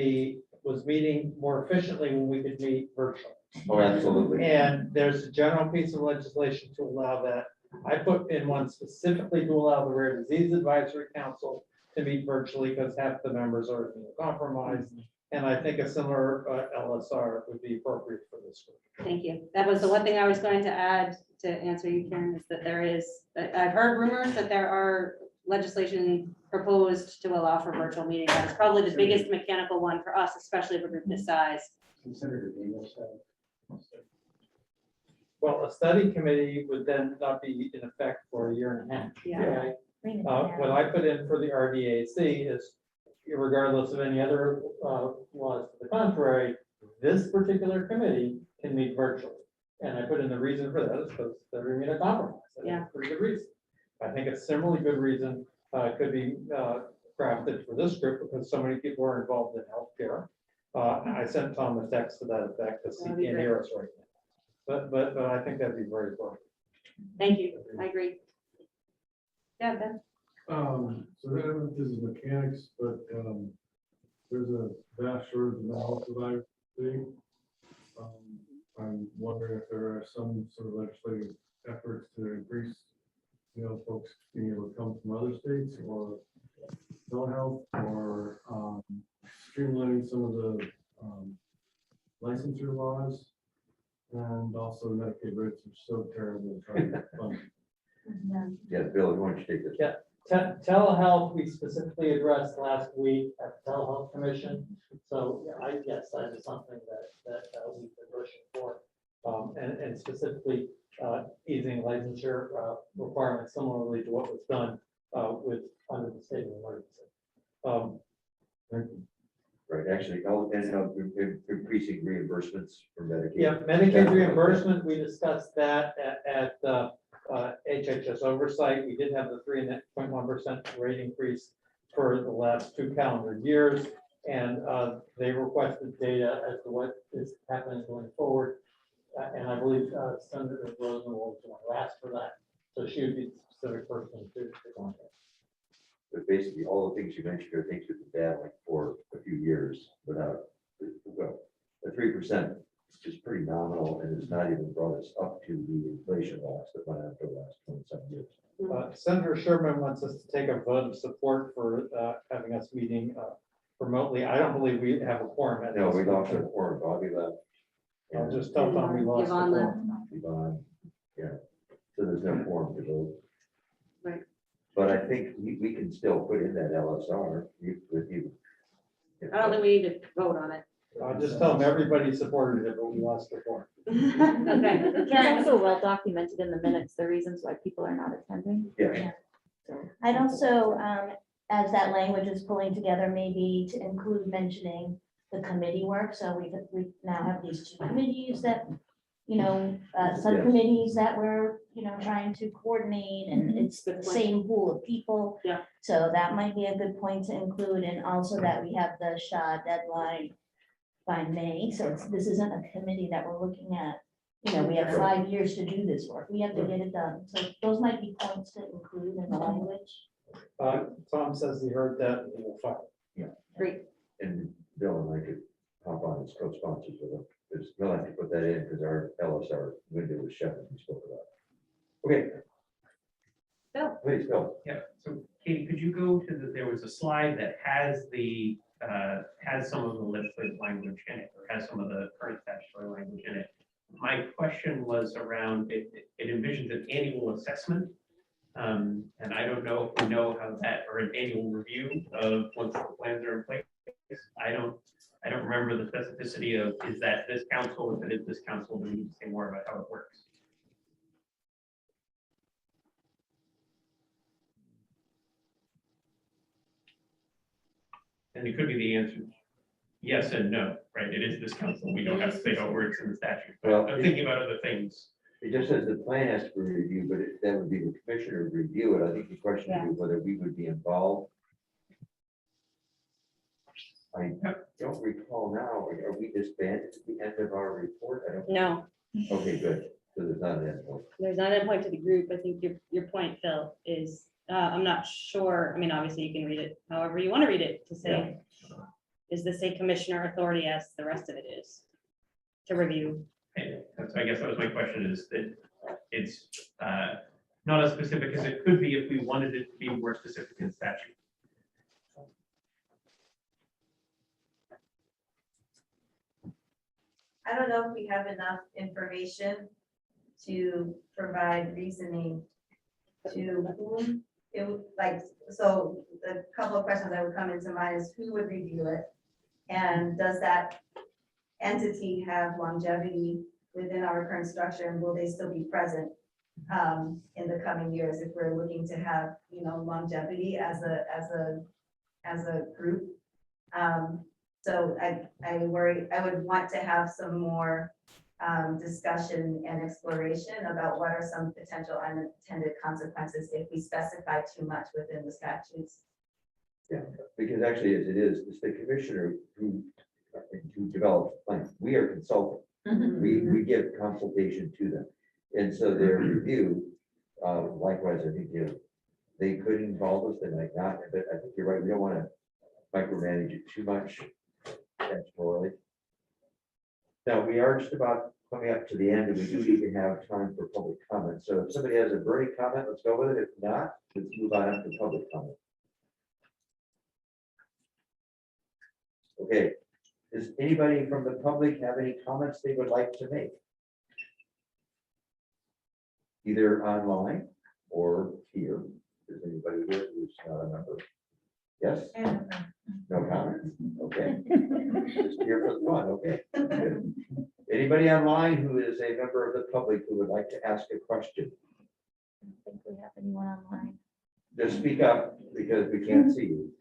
meeting more efficiently when we could meet virtually. Oh, absolutely. And there's a general piece of legislation to allow that. I put in one specifically to allow the Rare Disease Advisory Council to meet virtually because half the members are compromised. And I think a similar LSR would be appropriate for this group. Thank you. That was the one thing I was going to add to answer you, Karen, is that I've heard rumors that there are legislation proposed to allow for virtual meetings. That's probably the biggest mechanical one for us, especially for a group this size. Consider it being Well, a study committee would then not be in effect for a year and a half. Yeah. Right? What I put in for the RDAC is, regardless of any other laws to the contrary, this particular committee can meet virtually. And I put in the reason for that is because they're immunocompromised. Yeah. Pretty good reason. I think a similarly good reason could be crafted for this group because so many people are involved in healthcare. I sent Tom a text to that effect because he That'd be can't great. hear us right now. But I think that'd be very important. Thank you. I agree. Yeah, Ben. So I don't know if this is mechanics, but there's a vast shortage of mental health providers. I'm wondering if there are some sort of legislative efforts to increase, folks being able to come from other states or telehealth or streamlining some of the licensure laws. And also the Medicaid rates are so terrible. Trying to fund. Yeah, Bill, why don't you take this? Yeah. Telehealth, we specifically addressed last week at the Telehealth Commission. So yeah, I guess that is something that we've been pushing for. And specifically easing licensure requirements similarly to what was done under the state of emergency. Right, actually, increasing reimbursements for Medicaid. Yeah, Medicaid reimbursement, we discussed that at HHS oversight. We did have the 3.1% rate increase for the last 2 calendar years. And they requested data as to what is happening going forward. And I believe Senator Rosenwald is going to ask for that. So she would be the specific person to contact. But basically, all the things you mentioned are things we've been battling for a few years without, well, the 3% is just pretty nominal and it's not even brought us up to the inflation loss that went on for the last 27 years. Senator Sherman wants us to take a vote of support for having us meeting remotely. I don't believe we have a quorum. At No, this we point. lost our quorum. Bobby left. I'll just tell Tom we lost the Yvonne left. quorum. Yvonne, yeah, so there's no quorum to vote. Right. But I think we can still put in that LSR with you. I don't think we need to vote on it. I'll just tell them everybody supported it, but we lost the quorum. Okay. It's also well documented in the minutes, the reasons why people are not attending. Yeah. I'd also, as that language is pulling together, maybe to include mentioning the committee work. So we now have these 2 committees that, subcommittees that we're, trying to coordinate, and it's the same pool of people. Yeah. So that might be a good point to include, and also that we have the SHA deadline by May. So this isn't a committee that we're looking at. We have 5 years to do this work. We have to get it done. So those might be points to include in the language. Tom says he heard that and he will file. Yeah. Great. And Bill and I could hop on as co-sponsors with them. Because we'll have to put that in because our LSR window was shut and we spoke about. Okay. Bill. Please, Bill. Yeah, so Katie, could you go to there was a slide that has has some of the legislative language in it, or has some of the current statutory language in it. My question was around, it envisions an annual assessment. And I don't know if we know how that, or an annual review of once the plans are in place. I don't remember the specificity of, is that this council, if it is this council, we need to say more about how it works. And it could be the answer, yes and no, right? It is this council. We don't have to say how it works in the statute. But Well, I'm thinking about other things. It just says the plan has to be reviewed, but that would be the commissioner to review it. I think the question would be whether we would be involved. I don't recall now, are we disbanded at the end of our report? I don't. No, Okay, good. So there's not an endpoint. there's not a point to the group. I think your point, Phil, is, I'm not sure. I mean, obviously you can read it however you want to read it to say, is this a commissioner authority as the rest of it is to review? And so I guess that was my question, is that it's not as specific as it could be if we wanted it to be more specific in statute. I don't know if we have enough information to provide reasoning to whom it would like, so the couple of questions that would come into mind is who would review it? And does that entity have longevity within our current structure, and will they still be present in the coming years if we're looking to have, you know, longevity as a group? So I worry, I would want to have some more discussion and exploration about what are some potential unintended consequences if we specify too much within the statutes. Yeah, because actually, as it is, it's the commissioner who develops the plan. We are consulting. We give consultation to them. And so their review, likewise, I think they could involve us, they might not, but I think you're right. We don't want to micromanage it too much. Temporarily. Now, we are just about coming up to the end, and we do need to have time for public comment. So if somebody has a burning comment, let's go with it. If not, let's move on up to public comment. Okay, does anybody from the public have any comments they would like to make? Either online or here. Is anybody here who's not a member? Yes? No comments? Okay. Just here for the fun, okay. Good. Anybody online who is a member of the public who would like to ask a question? I don't think we have anyone online. Just speak up because we can't see you.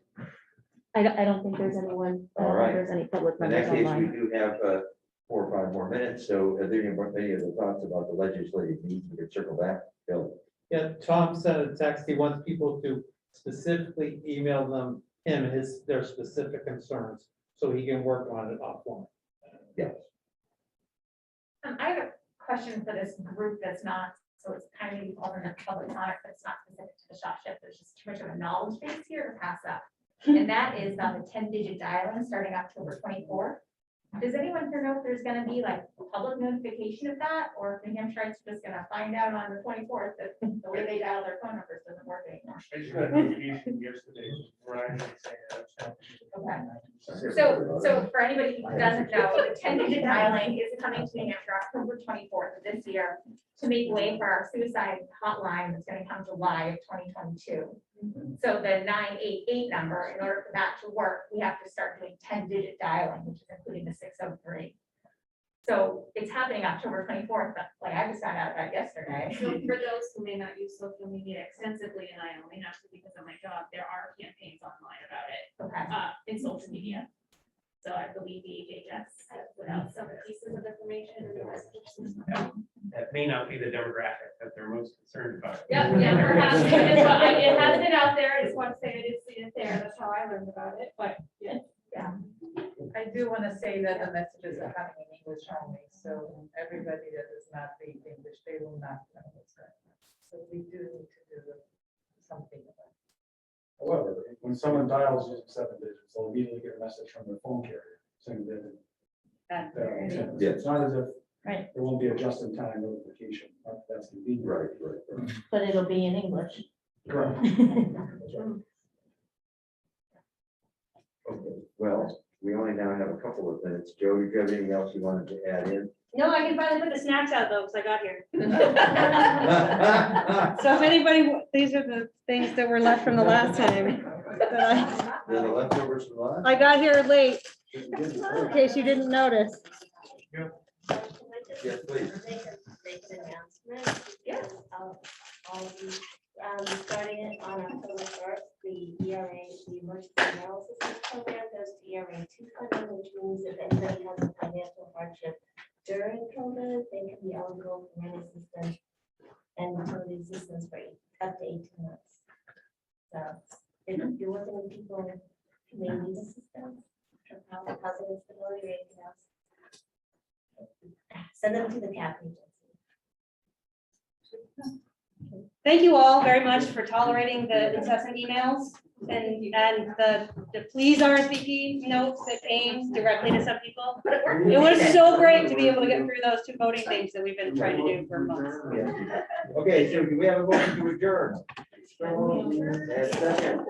I don't think there's anyone, All right. there's any public In members that case, we online. do have 4 or 5 more minutes. So are there any other thoughts about the legislative needs? We can circle back. Bill. Yeah, Tom sent a text. He wants people to specifically email him their specific concerns, so he can work on it offline. Yes. I have a question for this group that's not, so it's kind of alternate public comment, but it's not specific to the shop shift. There's just too much of a knowledge base here to pass up. And that is on the 10-digit dialing starting October 24th. Does anyone here know if there's gonna be like public notification of that, or if New Hampshire's just gonna find out on the 24th that the way they dial their phone numbers doesn't work anymore? I just got a notification yesterday, Ryan saying that. Okay. So for anybody who doesn't know, the 10-digit dialing is coming to New Hampshire October 24th of this year to make way for our suicide hotline that's gonna come July of 2022. So the 988 number, in order for that to work, we have to start doing 10-digit dialing, which is including the 603. So it's happening October 24th, but like I just found out about yesterday. So for those who may not use social media extensively, and I only have to because of my job, there are campaigns online about it. Okay. In social media. So I believe the HHS has put out some pieces of information. That may not be the demographic that they're most concerned about. Yeah, perhaps. It has been out there. I just want to say I did see it there. That's how I learned about it, but yeah. I do want to say that the messages are coming in English only, so everybody that does not read English, they will not know what's going on. So we do need to do something about it. However, when someone dials using 7 digits, they'll immediately get a message from their phone carrier saying that. Yes. It's not as if Right. there won't be a just-in-time notification. That's convenient. Right. But it'll be in English. Correct. Okay, well, we only now have a couple of minutes. Joe, do you have anything else you wanted to add in? No, I can finally put the snacks out though, because I got here. So if anybody, these are the things that were left from the last time. that The leftovers from last? I got here late, in case you didn't notice. Yes, please. Make an announcement. Yes. I'll be starting it on October 1st, the ERA, the Emergency Analysis Program if you're working with people who may need assistance, or housing instability or anything else, send them to the CAP agency. Thank you all very much for tolerating the incessant emails and the please RSVP notes that came directly to some people. It was so great to be able to get through those 2 voting things that we've been trying to do for months. Okay, so do we have a motion to adjourn? Second.